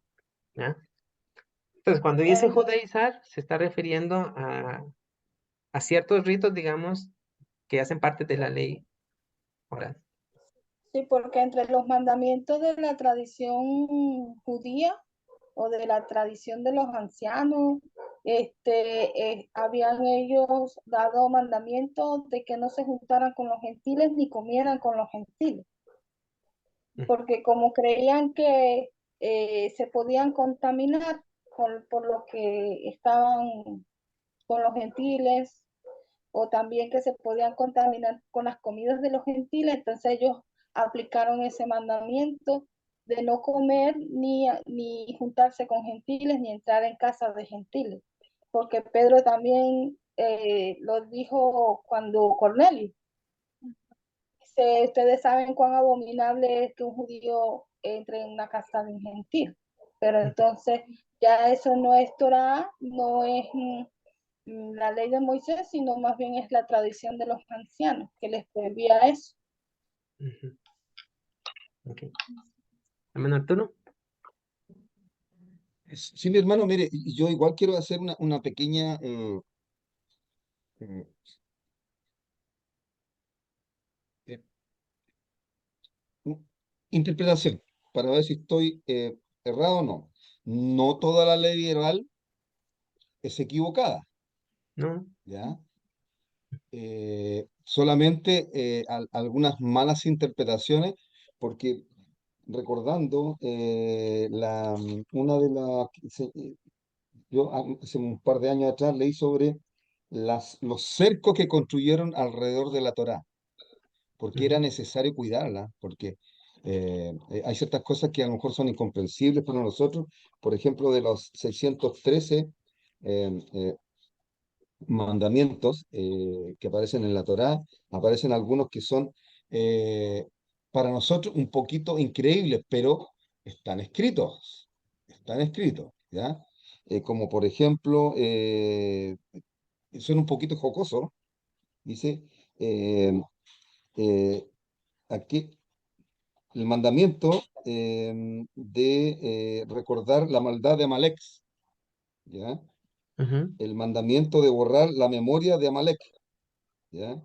¿Ya? Entonces, cuando dice Eh, judaizar, se está refiriendo a ciertos ritos, digamos, que hacen parte de la ley oral. sí, porque entre los mandamientos de la tradición judía o de la tradición de los ancianos, habían ellos dado mandamientos de que no se juntaran con los gentiles ni comieran con los gentiles, Ujú, porque como creían que se podían contaminar por lo que estaban con los gentiles, o también que se podían contaminar con las comidas de los gentiles, entonces ellos aplicaron ese mandamiento de no comer ni juntarse con gentiles ni entrar en casas de gentiles, porque Pedro también lo dijo cuando Cornelio. Dice, ustedes saben cuán abominable es que un judío entre en una casa de un gentil, pero ujú, entonces ya eso no es Torah, no es la ley de Moisés, sino más bien es la tradición de los ancianos que les prohibía eso. ujú. Ok. Hermano Arturo. Sí, mi hermano, mire, yo igual quiero hacer una pequeña eh, eh, interpretación para ver si estoy errado o no. No toda la ley oral es equivocada, No. ¿ya? Solamente algunas malas interpretaciones, porque recordando una de las... Yo hace un par de años atrás leí sobre los cercos que construyeron alrededor de la Torá, porque era Ujú, necesario cuidarla, porque hay ciertas cosas que a lo mejor son incomprensibles para nosotros. Por ejemplo, de los 613 eh, eh, mandamientos que aparecen en la Torá, aparecen algunos que son eh, para nosotros un poquito increíbles, pero están escritos, ¿ya? Como por ejemplo, son un poquito jocosos, dice, eh, eh, aquí el mandamiento de recordar la maldad de Amalek, ¿ya? ujú, El mandamiento de borrar la memoria de Amalek, ¿ya?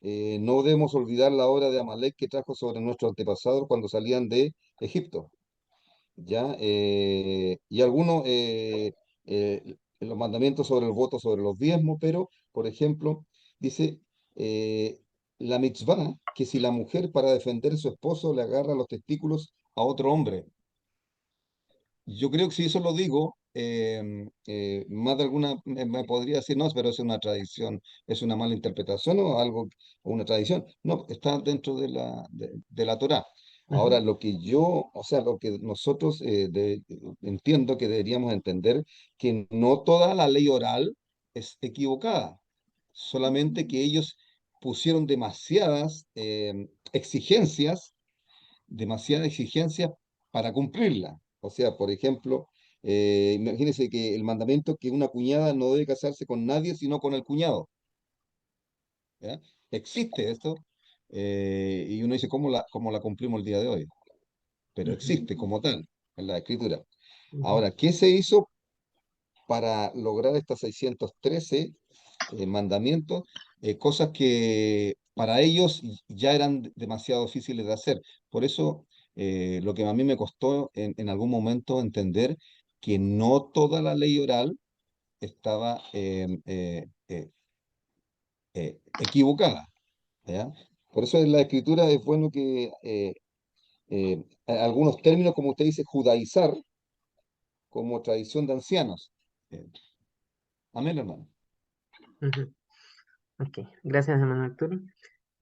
No debemos olvidar la obra de Amalek que trajo sobre nuestros antepasados cuando salían de Egipto, ¿ya? Y algunos, los mandamientos sobre el voto sobre los diezmos, pero, por ejemplo, dice eh, la mitzvah, que si la mujer para defender a su esposo le agarra los testículos a otro hombre. Yo creo que si eso lo digo, más de alguna me podría decir, no, pero es una tradición, es una mala interpretación o algo, o una tradición. No, está dentro de la Torá. Ahora, ujú, lo que yo, o sea, lo que nosotros entiendo que deberíamos entender, que no toda la ley oral es equivocada, solamente que ellos pusieron demasiadas exigencias para cumplirla. O sea, por ejemplo, imagínense que el mandamiento que una cuñada no debe casarse con nadie sino con el cuñado. ¿Ya? Existe esto, y uno dice, cómo la cumplimos el día de hoy? Pero ujú, existe como tal en la escritura. ujú, Ahora, ¿qué se hizo para lograr estas 613 mandamientos? Cosas que para ellos ya eran demasiado difíciles de hacer. Por eso, lo que a mí me costó en algún momento entender que no toda la ley oral estaba equivocada, ¿ya? Por eso en la escritura es bueno que algunos términos, como usted dice, judaizar, como tradición de ancianos. Eh, Amén, hermano. ujú. Ok, gracias, hermano Arturo.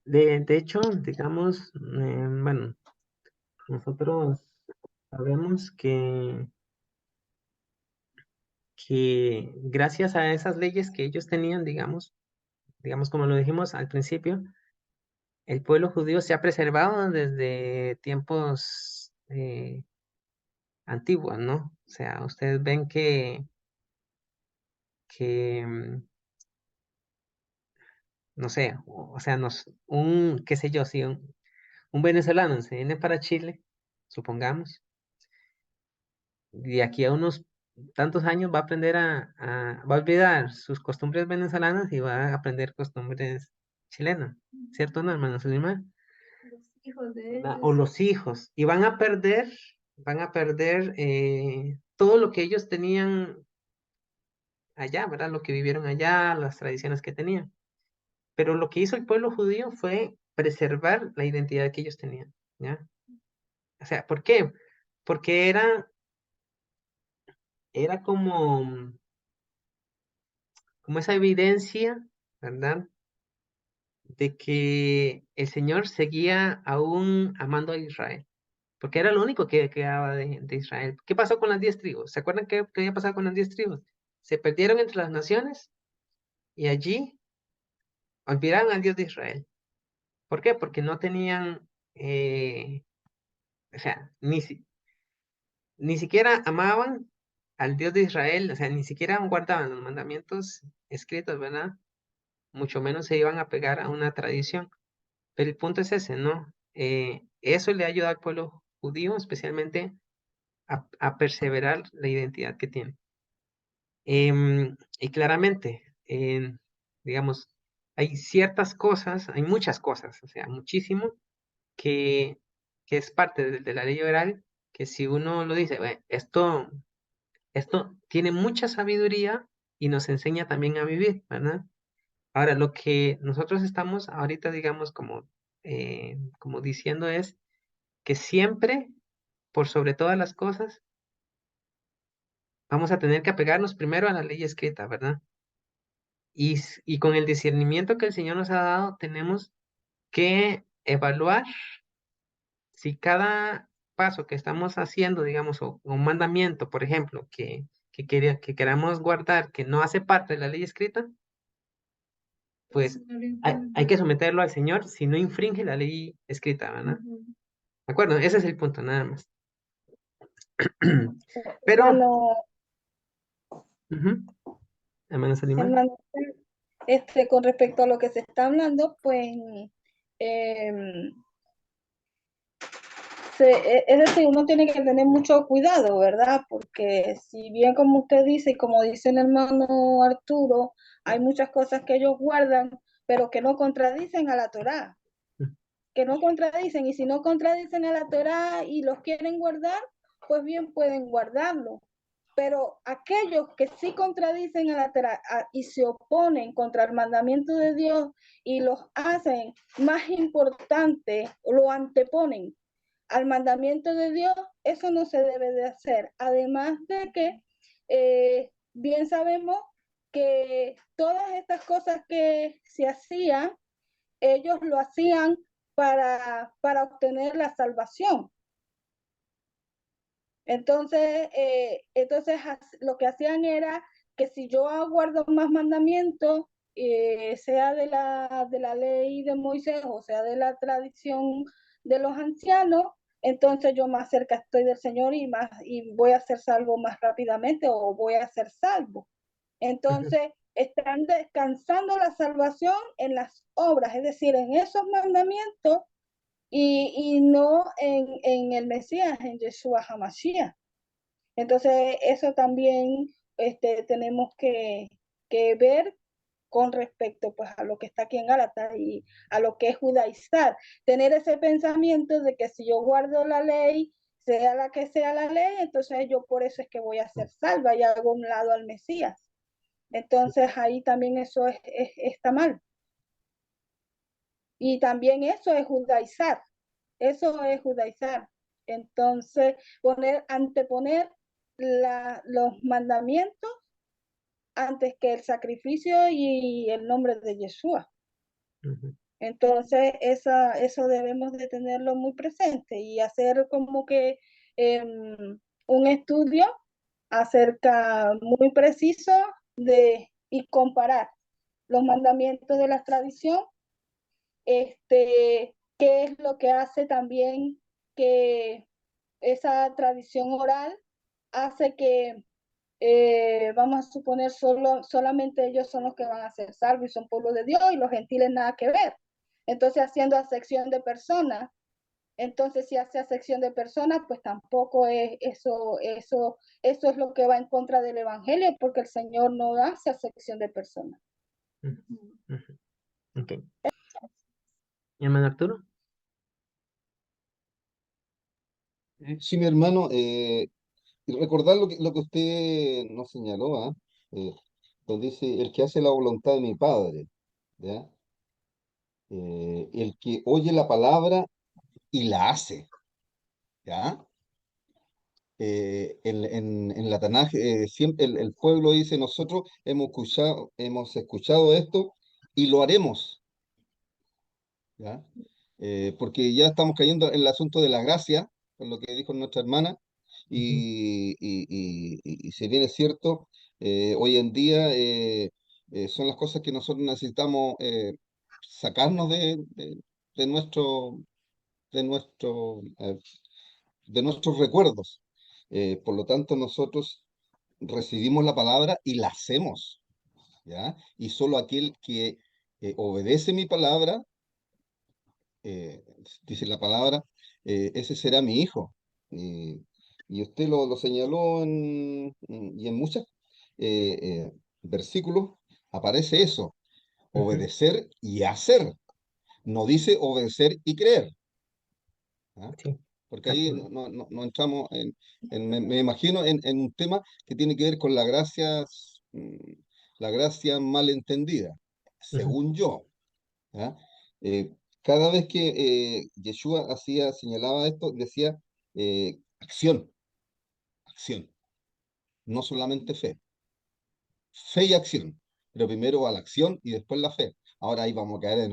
De hecho, digamos, bueno, nosotros sabemos que gracias a esas leyes que ellos tenían, digamos, digamos como lo dijimos al principio, el pueblo judío se ha preservado desde tiempos antiguos, ¿no? O sea, ustedes ven que no sé, o sea, qué sé yo, si un venezolano se viene para Chile, supongamos, y aquí a unos tantos años va a aprender va a olvidar sus costumbres venezolanas y va a aprender costumbres chilenas, ¿cierto, no, hermano Suleiman? Los hijos de O ellos. los hijos, y van a perder todo lo que ellos tenían allá, ¿verdad? Lo que vivieron allá, las tradiciones que tenían. Pero lo que hizo el pueblo judío fue preservar la identidad que ellos tenían, ¿ya? O sea, ¿por qué? Porque era como esa evidencia, ¿verdad? De que el Señor seguía aún amando a Israel, porque era lo único que quedaba de Israel. ¿Qué pasó con las 10 tribus? ¿Se acuerdan qué había pasado con las 10 tribus? Se perdieron entre las naciones y allí olvidaron al Dios de Israel. ¿Por qué? Porque no tenían, o sea, ni siquiera amaban al Dios de Israel, o sea, ni siquiera guardaban los mandamientos escritos, ¿verdad? Mucho menos se iban a pegar a una tradición. Pero el punto es ese, ¿no? Eso le ayuda al pueblo judío, especialmente a perseverar la identidad que tiene. Y claramente, digamos, hay ciertas cosas, hay muchas cosas, o sea, muchísimo, que, que es parte de la ley oral, que si uno lo dice, "Bueno, esto tiene mucha sabiduría y nos enseña también a vivir, ¿verdad? Ahora, lo que nosotros estamos ahorita, digamos, como diciendo es que siempre, por sobre todas las cosas, vamos a tener que apegarnos primero a la ley escrita, ¿verdad? Y con el discernimiento que el Señor nos ha dado, tenemos que evaluar si cada paso que estamos haciendo, digamos, o un mandamiento, por ejemplo, que queramos guardar, que no hace parte de la ley escrita, pues No lo hay que someterlo al Señor si no infringe la ley escrita, ¿verdad? Ujú. ¿De acuerdo? Ese es el punto, nada más. Pero, Hermano, ujú, hermano Salimán. hermano, con respecto a lo que se está hablando, pues em, es decir, uno tiene que tener mucho cuidado, ¿verdad? Porque si bien como usted dice y como dice el hermano Arturo, hay muchas cosas que ellos guardan, pero que no contradicen a la Torá, que no contradicen, y si no contradicen a la Torá y los quieren guardar, pues bien pueden guardarlo. Pero aquellos que sí contradicen a la Torá y se oponen contra el mandamiento de Dios y los hacen más importante, lo anteponen al mandamiento de Dios, eso no se debe de hacer. Además de que bien sabemos que todas estas cosas que se hacían, ellos lo hacían para obtener la salvación. Entonces lo que hacían era que si yo guardo más mandamientos, sea de la ley de Moisés o sea de la tradición de los ancianos, entonces yo más cerca estoy del Señor y voy a ser salvo más rápidamente o voy a ser salvo. Ujú, Entonces están descansando la salvación en las obras, es decir, en esos mandamientos y no en el Mesías, en Yeshua HaMashiach. Entonces, eso también tenemos que ver con respecto pues, a lo que está aquí en Gálatas y a lo que es judaizar. Tener ese pensamiento de que si yo guardo la ley, sea la que sea la ley, entonces yo por eso es que voy a ser salva y hago un lado al Mesías. Entonces ahí también eso está mal. Y también eso es judaizar. Eso es judaizar. Entonces, anteponer los mandamientos antes que el sacrificio y el nombre de Yeshua. ujú. Entonces, eso debemos de tenerlo muy presente y hacer como que un estudio acerca muy preciso y comparar los mandamientos de la tradición, qué es lo que hace también que esa tradición oral hace que, vamos a suponer, solamente ellos son los que van a ser salvos y son pueblo de Dios y los gentiles nada que ver. Entonces, haciendo acepción de personas, entonces si hace acepción de personas, pues tampoco es eso es lo que va en contra del evangelio, porque el Señor no hace acepción de personas. Ok. Hermano Arturo. Sí, mi hermano, y recordar lo que usted nos señaló, ¿ah? Donde dice, el que hace la voluntad de mi Padre, ¿ya? El que oye la palabra y la hace, ¿ya? En la Tanaj, siempre el pueblo dice, nosotros hemos escuchado esto y lo haremos, ¿ya? Porque ya estamos cayendo en el asunto de la gracia, con lo que dijo nuestra hermana, y si bien es cierto, hoy en día son las cosas que nosotros necesitamos sacarnos de nuestro, de nuestro, eh, de nuestros recuerdos. Por lo tanto, nosotros recibimos la palabra y la hacemos, ¿ya? Y solo aquel que obedece mi palabra, eh, dice la palabra, ese será mi hijo. Y usted lo señaló y en muchos versículos aparece eso, obedecer y hacer. No dice obedecer y creer, ¿ah? Sí, Porque ahí exactamente. no entramos me imagino, en un tema que tiene que ver con la gracia malentendida, según yo, ¿ah? Eh, cada vez que Yeshua señalaba esto, decía acción, acción, no solamente fe, fe y acción, pero primero va la acción y después la fe. Ahora ahí vamos a caer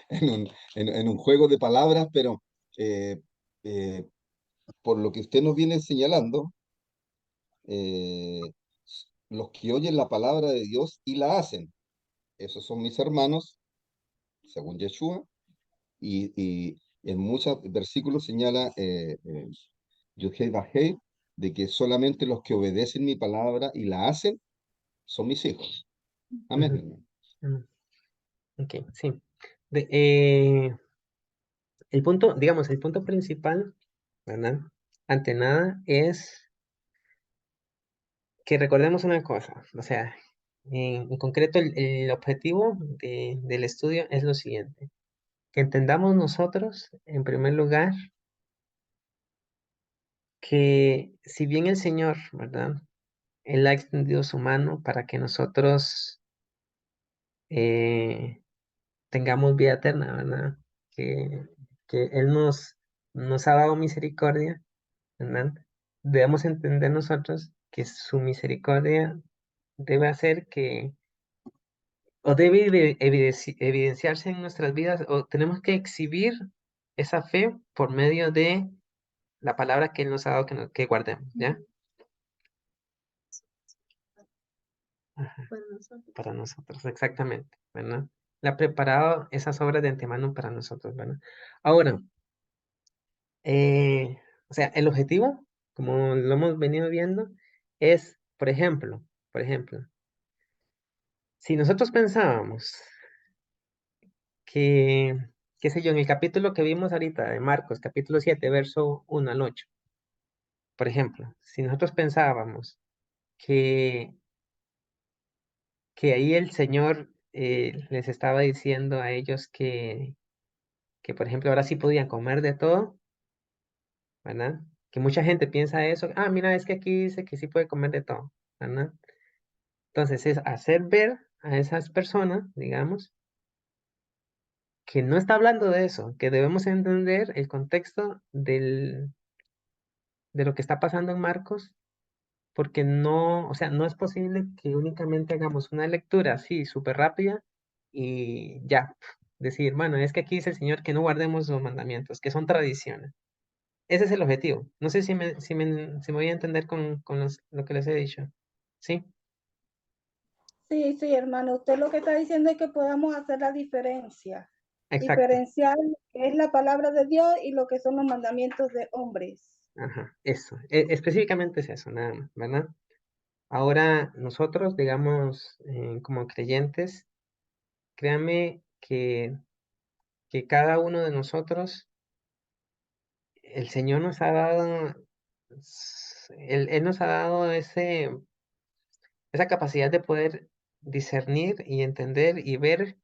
en un juego de palabras, pero eh, eh, por lo que usted nos viene señalando, eh, los que oyen la palabra de Dios y la hacen, esos son mis hermanos, según Yeshua, y en muchos versículos señala Yud-Heh Vah-Heh, de que solamente los que obedecen mi palabra y la hacen son mis hijos. Amén, Ujú, hermano. ujú. Ok, sí. De, el punto, digamos, el punto principal, ¿verdad? Ante nada es que recordemos una cosa, o sea, en concreto el objetivo del estudio es lo siguiente, que entendamos nosotros, en primer lugar, que si bien el Señor, ¿verdad? Él ha extendido su mano para que nosotros eh, tengamos vida eterna, ¿verdad? Que, que Él nos ha dado misericordia, ¿verdad? Debemos entender nosotros que su misericordia debe hacer que, o debe evidenciarse en nuestras vidas, o tenemos que exhibir esa fe por medio de la palabra que Él nos ha dado que guardemos, ¿ya? Ajá, Para nosotros. para nosotros, exactamente, ¿verdad? Le ha preparado esas obras de antemano para nosotros, ¿verdad? Ahora, eh, o sea, el objetivo, como lo hemos venido viendo, es, por ejemplo, si nosotros pensábamos que, qué sé yo, en el capítulo que vimos ahorita de Marcos, capítulo 7 verso 1 al 8, por ejemplo, si nosotros pensábamos que, que ahí el Señor les estaba diciendo a ellos que, por ejemplo, ahora sí podían comer de todo, ¿verdad? Que mucha gente piensa eso, ah, mira, es que aquí dice que sí puede comer de todo, ¿verdad? Entonces es hacer ver a esas personas, digamos, que no está hablando de eso, que debemos entender el contexto de lo que está pasando en Marcos, porque no, o sea, no es posible que únicamente hagamos una lectura así, súper rápida y ya, decir, bueno, es que aquí dice el Señor que no guardemos los mandamientos, que son tradiciones. Ese es el objetivo. No sé si me voy a entender con lo que les he dicho. ¿Sí? Sí, sí, hermano, usted lo que está diciendo es que podamos hacer la diferencia. Exacto. Diferenciar lo que es la palabra de Dios y lo que son los mandamientos de hombres. Ajá, eso. Específicamente es eso, nada más, ¿verdad? Ahora, nosotros, digamos, como creyentes, créanme que cada uno de nosotros, el Señor nos ha dado, Él nos ha dado esa capacidad de poder discernir y entender y ver,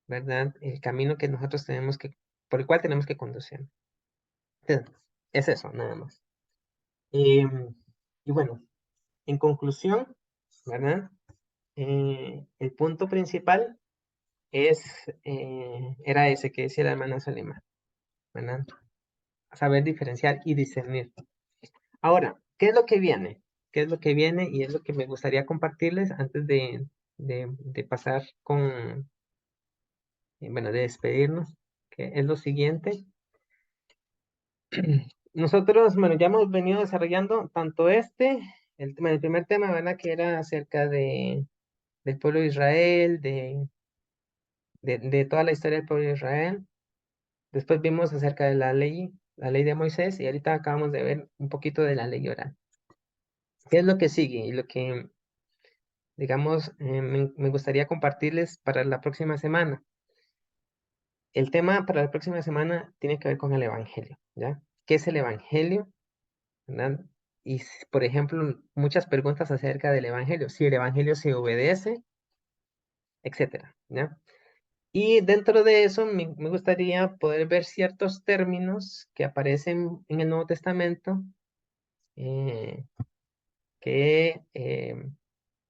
¿verdad? El camino que nosotros por el cual tenemos que conducir. Entonces, es eso, nada más. Em, y bueno, en conclusión, ¿verdad? El punto principal era ese que decía la hermana Salima, ¿verdad? Saber diferenciar y discernir. Ahora, ¿qué es lo que viene? ¿Qué es lo que viene? Y es lo que me gustaría compartirles antes de pasar bueno, de despedirnos, que es lo siguiente. Nosotros, bueno, ya hemos venido desarrollando tanto el primer tema, ¿verdad? Que era acerca del pueblo de Israel, de toda la historia del pueblo de Israel. Después vimos acerca de la ley de Moisés, y ahorita acabamos de ver un poquito de la ley oral. ¿Qué es lo que sigue? Y lo que, digamos, me gustaría compartirles para la próxima semana. El tema para la próxima semana tiene que ver con el Evangelio, ¿ya? ¿Qué es el Evangelio? ¿Verdad? Y, por ejemplo, muchas preguntas acerca del Evangelio. Si el Evangelio se obedece, etcétera, ¿ya? Y dentro de eso me gustaría poder ver ciertos términos que aparecen en el Nuevo Testamento, eh, que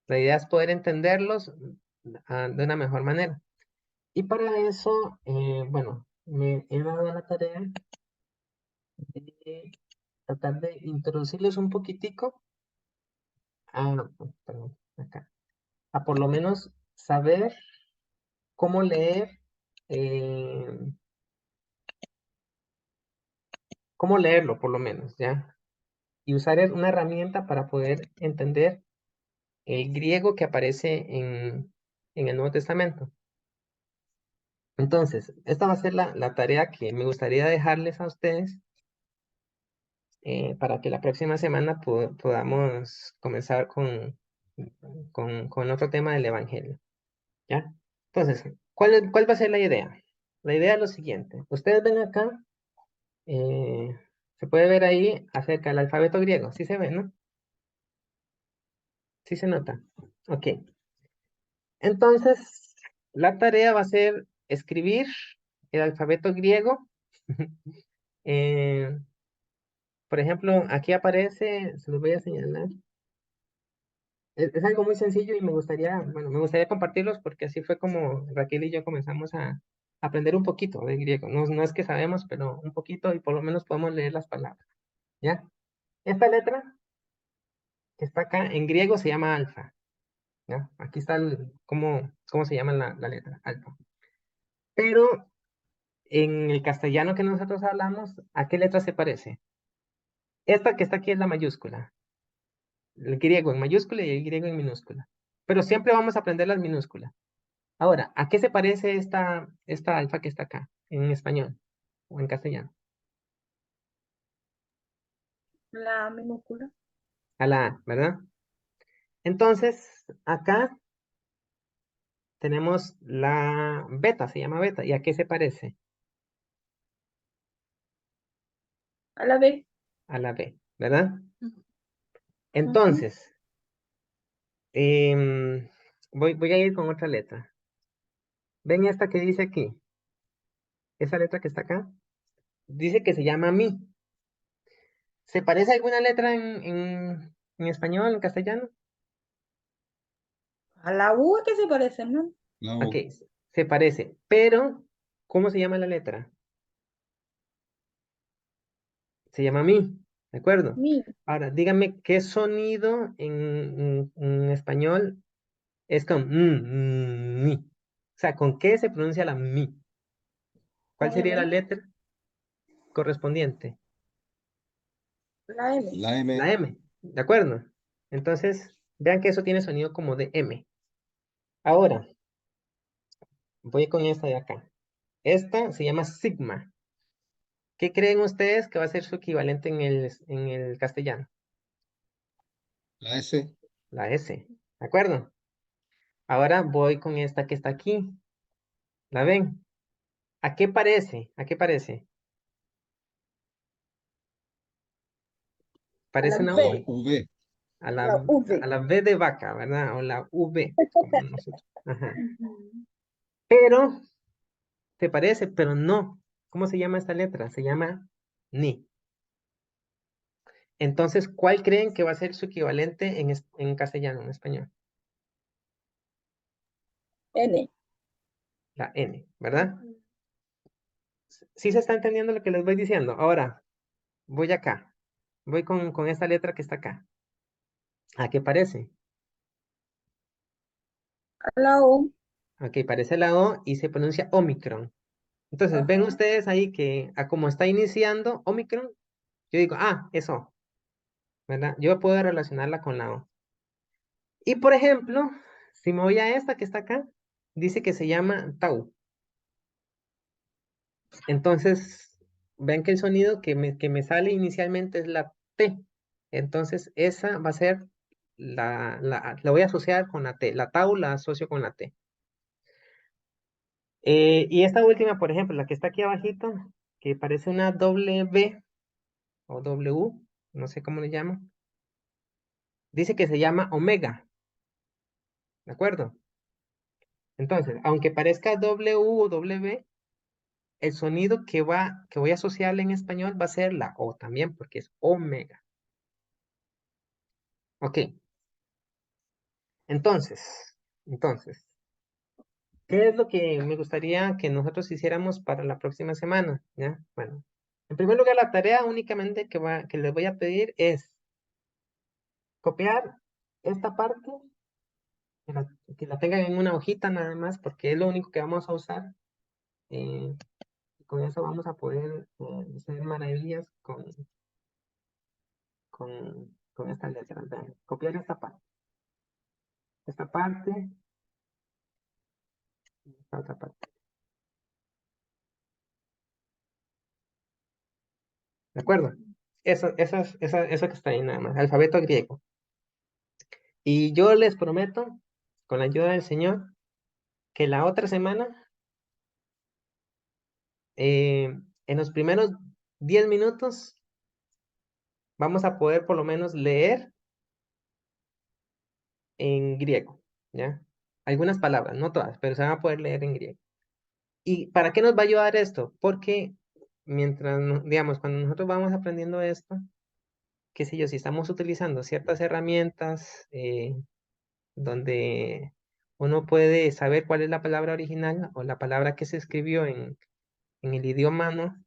la idea es poder entenderlos de una mejor manera. Y para eso, bueno, me he dado la tarea de tratar de introducirles un poquitico perdón, acá, a por lo menos saber cómo eh, cómo leerlo, por lo menos, ¿ya? Y usar una herramienta para poder entender el griego que aparece en el Nuevo Testamento. Entonces, esta va a ser la tarea que me gustaría dejarles a ustedes para que la próxima semana podamos comenzar con otro tema del Evangelio, ¿ya? Entonces, ¿cuál va a ser la idea? La idea es lo siguiente. Ustedes ven acá, eh, se puede ver ahí acerca del alfabeto griego. ¿Sí se ve, no? ¿Sí se nota? Ok. Entonces, la tarea va a ser escribir el alfabeto griego. Eh, por ejemplo, aquí aparece, se los voy a señalar. Es algo muy sencillo y bueno, me gustaría compartirlos porque así fue como Raquel y yo comenzamos a aprender un poquito de griego. No, no es que sabemos, pero un poquito y por lo menos podemos leer las palabras. ¿Ya? Esta letra que está acá en griego se llama alfa. ¿Ya? Aquí está cómo se llama la letra, alfa. Pero en el castellano que nosotros hablamos, ¿a qué letra se parece? Esta que está aquí es la mayúscula. El griego en mayúscula y el griego en minúscula. Pero siempre vamos a aprender las minúsculas. Ahora, ¿a qué se parece esta alfa que está acá, en español o en castellano? La minúscula. A la A, ¿verdad? Entonces, acá tenemos la beta, se llama beta. ¿Y a qué se parece? A la B. A la B, ¿verdad? Ujú. Entonces, voy a ir con otra letra. ¿Ven esta que dice aquí? Esa letra que está acá. Dice que se llama mi. ¿Se parece a alguna letra en español, en castellano? A la U es que se parece, ¿no? La Ok, U. se parece. Pero, ¿cómo se llama la letra? Se llama mi, ¿de acuerdo? Mi. Ahora, dígame qué sonido en español es con mi. O sea, ¿con qué se pronuncia la mi? ¿Cuál Con sería la M. letra correspondiente? La M. La M. La M, ¿de acuerdo? Entonces, vean que eso tiene sonido como de M. Ahora, voy con esta de acá. Esta se llama sigma. ¿Qué creen ustedes que va a ser su equivalente en el castellano? La S, La S, ¿de acuerdo? Ahora voy con esta que está aquí. ¿La ven? ¿A qué parece? ¿A qué parece? A la Parece una V, V. V, A la V. la V de vaca, ¿verdad? O la V, como nosotros. Ajá. Ujú. Pero, ¿te parece? Pero no. ¿Cómo se llama esta letra? Se llama ni. Entonces, ¿cuál creen que va a ser su equivalente en castellano, en español? N. La N, ¿verdad? Sí se está entendiendo lo que les voy diciendo. Ahora, voy acá. Voy con esta letra que está acá. ¿A qué parece? A la O. Ok, parece la O y se pronuncia Omicron. Entonces, ven Ajá. ustedes ahí que a como está iniciando Omicron, yo digo, ah, eso, ¿verdad? Yo puedo relacionarla con la O. Y por ejemplo, si me voy a esta que está acá, dice que se llama Tau. Entonces, ven que el sonido que me sale inicialmente es la T. Entonces, esa va a ser la voy a asociar con la T. La Tau la asocio con la T. Y esta última, por ejemplo, la que está aquí abajito, que parece una W o W, no sé cómo le llamo, dice que se llama omega, ¿de acuerdo? Entonces, aunque parezca W o W, el sonido que voy a asociarle en español va a ser la O también, porque es omega. Ok, entonces, ¿qué es lo que me gustaría que nosotros hiciéramos para la próxima semana? ¿Ya? Bueno, en primer lugar, la tarea únicamente que les voy a pedir es copiar esta parte, que la tengan en una hojita nada más, porque es lo único que vamos a usar. Y con eso vamos a poder hacer maravillas con estas letras. Vean, copiar esta parte, esta otra parte. ¿De acuerdo? Eso que está ahí nada más, alfabeto griego. Y yo les prometo, con la ayuda del Señor, que la otra semana, en los primeros 10 minutos, vamos a poder por lo menos leer en griego, ¿ya? Algunas palabras, no todas, pero se van a poder leer en griego. ¿Y para qué nos va a ayudar esto? Porque mientras, digamos, cuando nosotros vamos aprendiendo esto, qué sé yo, si estamos utilizando ciertas herramientas donde uno puede saber cuál es la palabra original o la palabra que se escribió en el idioma, ¿no?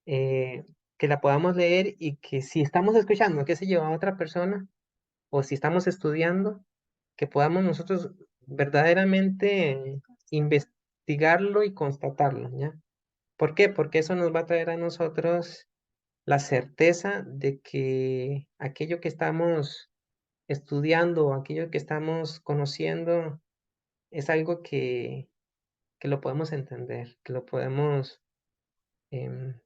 Que la podamos leer y que si estamos escuchando, qué sé yo, a otra persona o si estamos estudiando, que podamos nosotros verdaderamente investigarlo y constatarlo, ¿ya? ¿Por qué? Porque eso nos va a traer a nosotros la certeza de que aquello que estamos estudiando, aquello que estamos conociendo, es algo que lo podemos entender, em,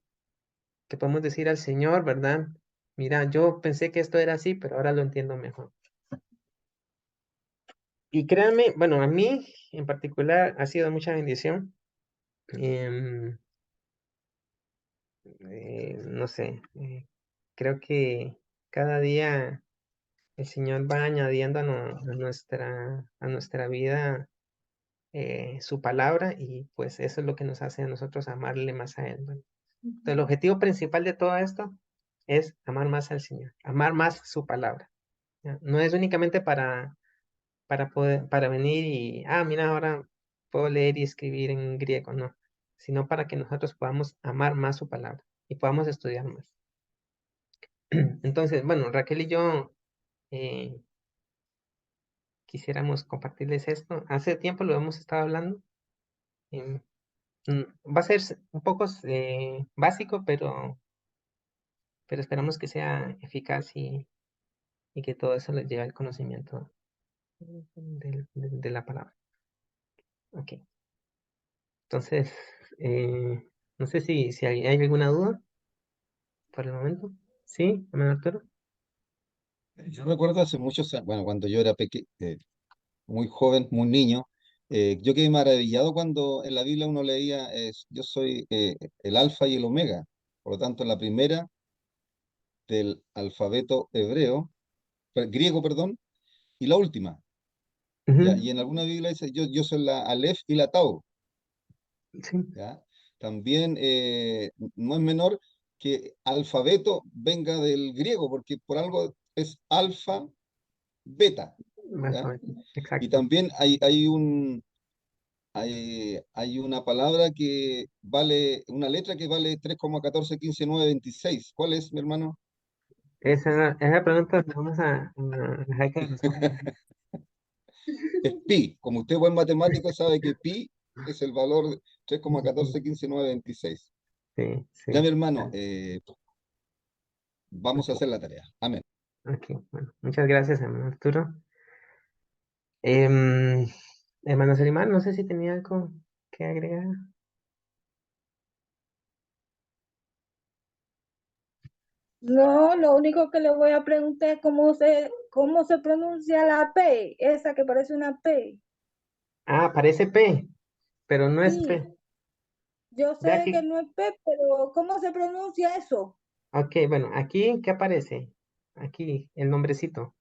que podemos decir al Señor, ¿verdad? Mira, yo pensé que esto era así, pero ahora lo entiendo mejor. Y créanme, bueno, a mí en particular ha sido mucha bendición. em, no sé, creo que cada día el Señor va añadiendo a nuestra vida su palabra y pues eso es lo que nos hace a nosotros amarle más a Él, ¿no? Entonces, el objetivo principal de todo esto es amar más al Señor, amar más su palabra, ¿ya? No es únicamente para venir y, mira, ahora puedo leer y escribir en griego, no, sino para que nosotros podamos amar más su palabra y podamos estudiar más. Entonces, bueno, Raquel y yo eh, quisiéramos compartirles esto. Hace tiempo lo hemos estado hablando. em, Va a ser un poco básico, pero esperamos que sea eficaz y que todo eso les lleve al conocimiento de la palabra. Ok. Entonces, no sé si hay alguna duda por el momento. ¿Sí, hermano Arturo? Yo recuerdo hace muchos años, bueno, cuando yo era muy joven, muy niño, yo quedé maravillado cuando en la Biblia uno leía, yo soy el alfa y el omega, por lo tanto, la primera del alfabeto hebreo, griego, perdón, y la última. ¿Ya? Ujú, Y en alguna Biblia dice, yo soy la Aleph y la Tau. sí, ¿Ya? También no es menor que alfabeto venga del griego, porque por algo es alfa, beta. más o ¿Ya? menos. Y Exacto. también hay una palabra que vale, una letra que vale 3,1415,926. ¿Cuál es, mi hermano? Esa pregunta la vamos a dejar que responda. Es pi. Como usted buen matemático sabe que pi es el valor de Ujú, 3,1415,926. sí, Ya, sí. mi hermano, Ah, vamos a ok, hacer la tarea. Amén. ok, bueno, muchas gracias, hermano Arturo. Em, hermano Selimán, no sé si tenía algo que agregar. No, lo único que le voy a preguntar es cómo se pronuncia la P, esa que parece una P. Ah, parece P, pero no es Sí, P. yo Ve sé que aquí. no es P, pero ¿cómo se pronuncia eso? Ok, bueno, aquí, ¿qué aparece? Aquí, el nombrecito.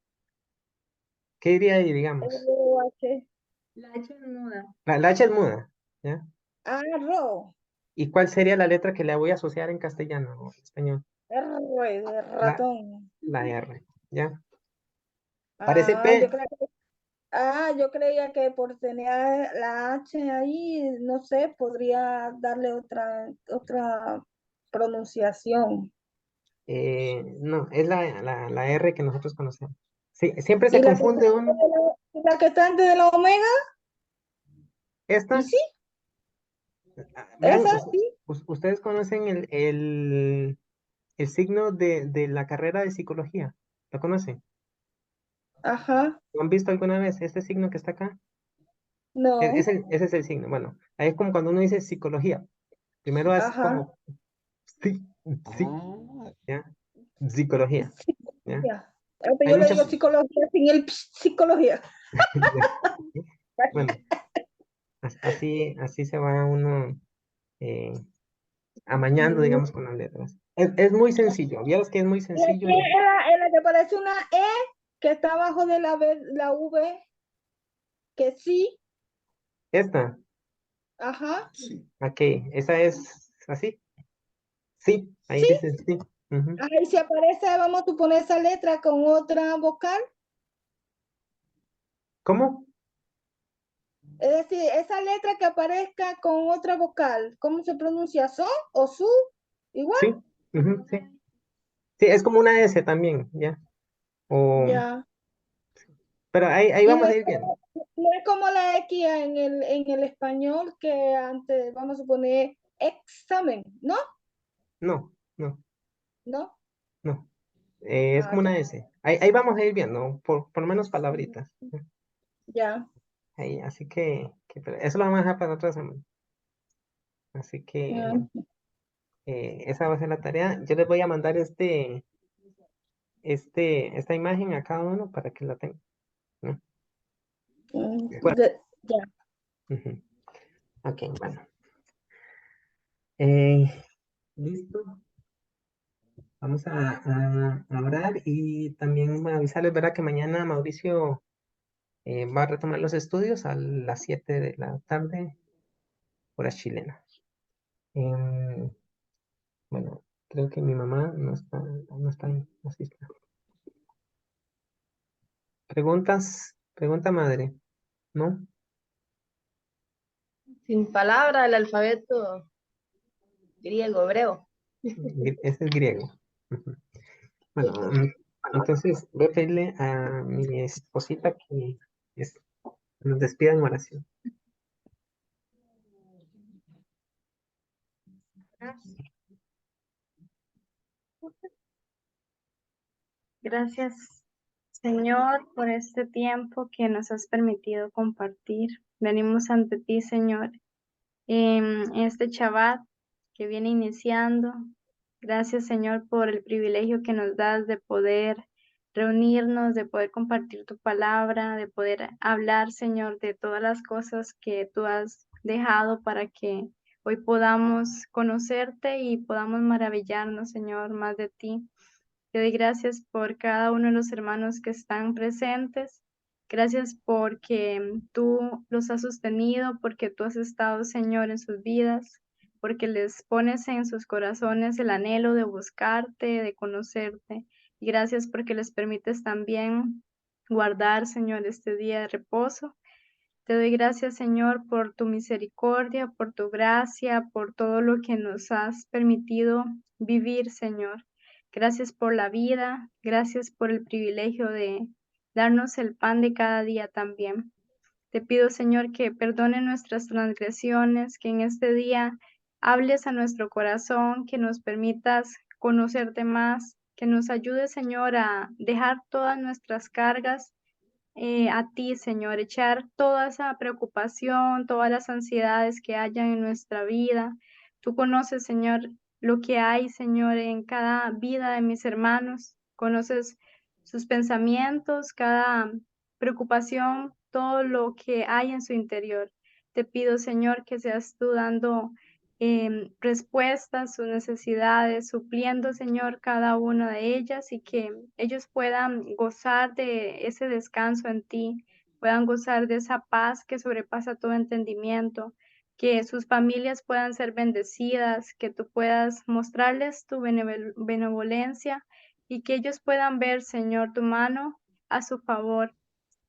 ¿Qué diría ahí, digamos? R-O-H. La H es muda. La H es muda, ¿ya? Ah, Ro. ¿Y cuál sería la letra que le voy a asociar en castellano o en español? R de La, ratón. la R, ¿ya? Parece Ah, P. yo creía que por tener la H ahí, no sé, podría darle otra pronunciación. No, es la R que nosotros conocemos. Sí, siempre se ¿Y la que está confunde antes uno. de la que está antes de la omega? ¿Y Esta, sí? vean, ¿Esa sí? ustedes conocen el signo de la carrera de psicología. ¿Lo conocen? Ajá. ¿Lo han visto alguna vez? Este signo que está acá. No. Ese es el signo. Bueno, ahí es como cuando uno dice psicología. Primero es Ajá. como sí, sí, Ah, ¿ya? Psicología, ¿ya? Psicología. Pero Hay yo le digo muchos. psicología sin el psicología. Bueno, así se va uno eh, amañando, Mm. digamos, con las letras. Es muy sencillo. Vieras que es muy Y aquí sencillo. en la que parece una E que está abajo de la V, que sí. Esta, Ajá. sí. aquí, esa es así. Sí, ahí Sí. dice sí. Ujú. Ahí si aparece, vamos a poner esa letra con otra vocal. ¿Cómo? Es decir, esa letra que aparezca con otra vocal, ¿cómo se pronuncia? ¿So o su? Igual, Sí, ujú, sí. Sí, es como una S también, ¿ya? O, ya. pero ahí Y vamos a ir viendo. no es como la X en el español que antes, vamos a poner examen, ¿no? No, no, ¿No? no. Es Ah, como ya. una S. Ahí vamos a ir viendo, por lo menos palabritas. Ya. Ahí, así pero eso lo vamos a dejar para otra semana. Así que, bueno, Mm, esa va a ser la tarea. Yo les voy a mandar esta imagen a cada uno para que la tengan, ¿no? De acuerdo. ya. Ujú. Ok, bueno. Eh, listo. Vamos a orar y también a avisarles, ¿verdad? Que mañana Mauricio va a retomar los estudios a las 7 de la tarde, hora chilena. Em, bueno, creo que mi mamá no está ahí, no sí está. ¿Preguntas? Pregunta madre, ¿no? Sin palabra, el alfabeto griego, hebreo. Ese es griego. Ujú. Bueno, entonces voy a pedirle a mi esposita que es- nos despida en oración. Gracias, Señor, por este tiempo que nos has permitido compartir. venimos ante ti, Señor, en este Shabbat que viene iniciando. Gracias, Señor, por el privilegio que nos das de poder reunirnos, de poder compartir tu palabra, de poder hablar, Señor, de todas las cosas que tú has dejado para que hoy podamos conocerte y podamos maravillarnos, Señor, más de ti. Te doy gracias por cada uno de los hermanos que están presentes. Gracias porque tú los has sostenido, porque tú has estado, Señor, en sus vidas, porque les pones en sus corazones el anhelo de buscarte, de conocerte. Y gracias porque les permites también guardar, Señor, este día de reposo. Te doy gracias, Señor, por tu misericordia, por tu gracia, por todo lo que nos has permitido vivir, Señor. Gracias por la vida, gracias por el privilegio de darnos el pan de cada día también. Te pido, Señor, que perdone nuestras transgresiones, que en este día hables a nuestro corazón, que nos permitas conocerte más, que nos ayudes, Señor, a dejar todas nuestras cargas a ti, Señor, echar toda esa preocupación, todas las ansiedades que hayan en nuestra vida. Tú conoces, Señor, lo que hay, Señor, en cada vida de mis hermanos. Conoces sus pensamientos, cada preocupación, todo lo que hay en su interior. Te pido, Señor, que seas tú dando respuestas, sus necesidades, supliendo, Señor, cada una de ellas y que ellos puedan gozar de ese descanso en ti, puedan gozar de esa paz que sobrepasa todo entendimiento, que sus familias puedan ser bendecidas, que tú puedas mostrarles tu benevolencia y que ellos puedan ver, Señor, tu mano a su favor.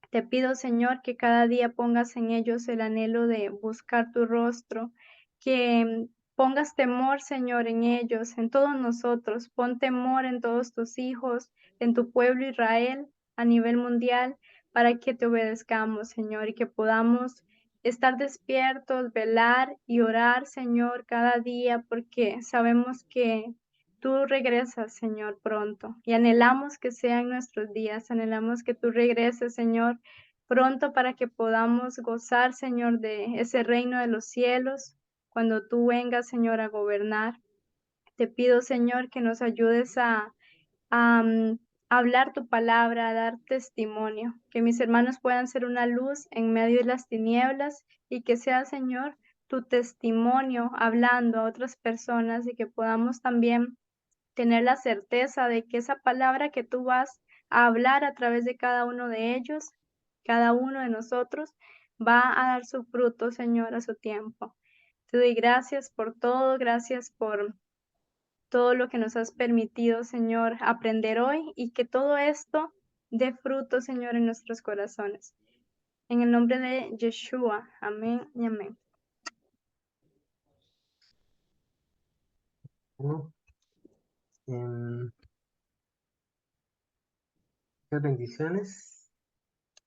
Te pido, Señor, que cada día pongas en ellos el anhelo de buscar tu rostro, que pongas temor, Señor, en ellos, en todos nosotros. Pon temor en todos tus hijos, en tu pueblo Israel a nivel mundial, para que te obedezcamos, Señor, y que podamos estar despiertos, velar y orar, Señor, cada día, porque sabemos que tú regresas, Señor, pronto. Y anhelamos que sean nuestros días, anhelamos que tú regreses, Señor, pronto para que podamos gozar, Señor, de ese reino de los cielos, cuando tú vengas, Señor, a gobernar. Te pido, Señor, que nos ayudes a hablar tu palabra, a dar testimonio, que mis hermanos puedan ser una luz en medio de las tinieblas y que sea, Señor, tu testimonio hablando a otras personas y que podamos también tener la certeza de que esa palabra que tú vas a hablar a través de cada uno de ellos, cada uno de nosotros, va a dar su fruto, Señor, a su tiempo. Te doy gracias por todo, gracias por todo lo que nos has permitido, Señor, aprender hoy y que todo esto dé fruto, Señor, en nuestros corazones. En el nombre de Yeshua, amén y amén. Bueno, muchas bendiciones.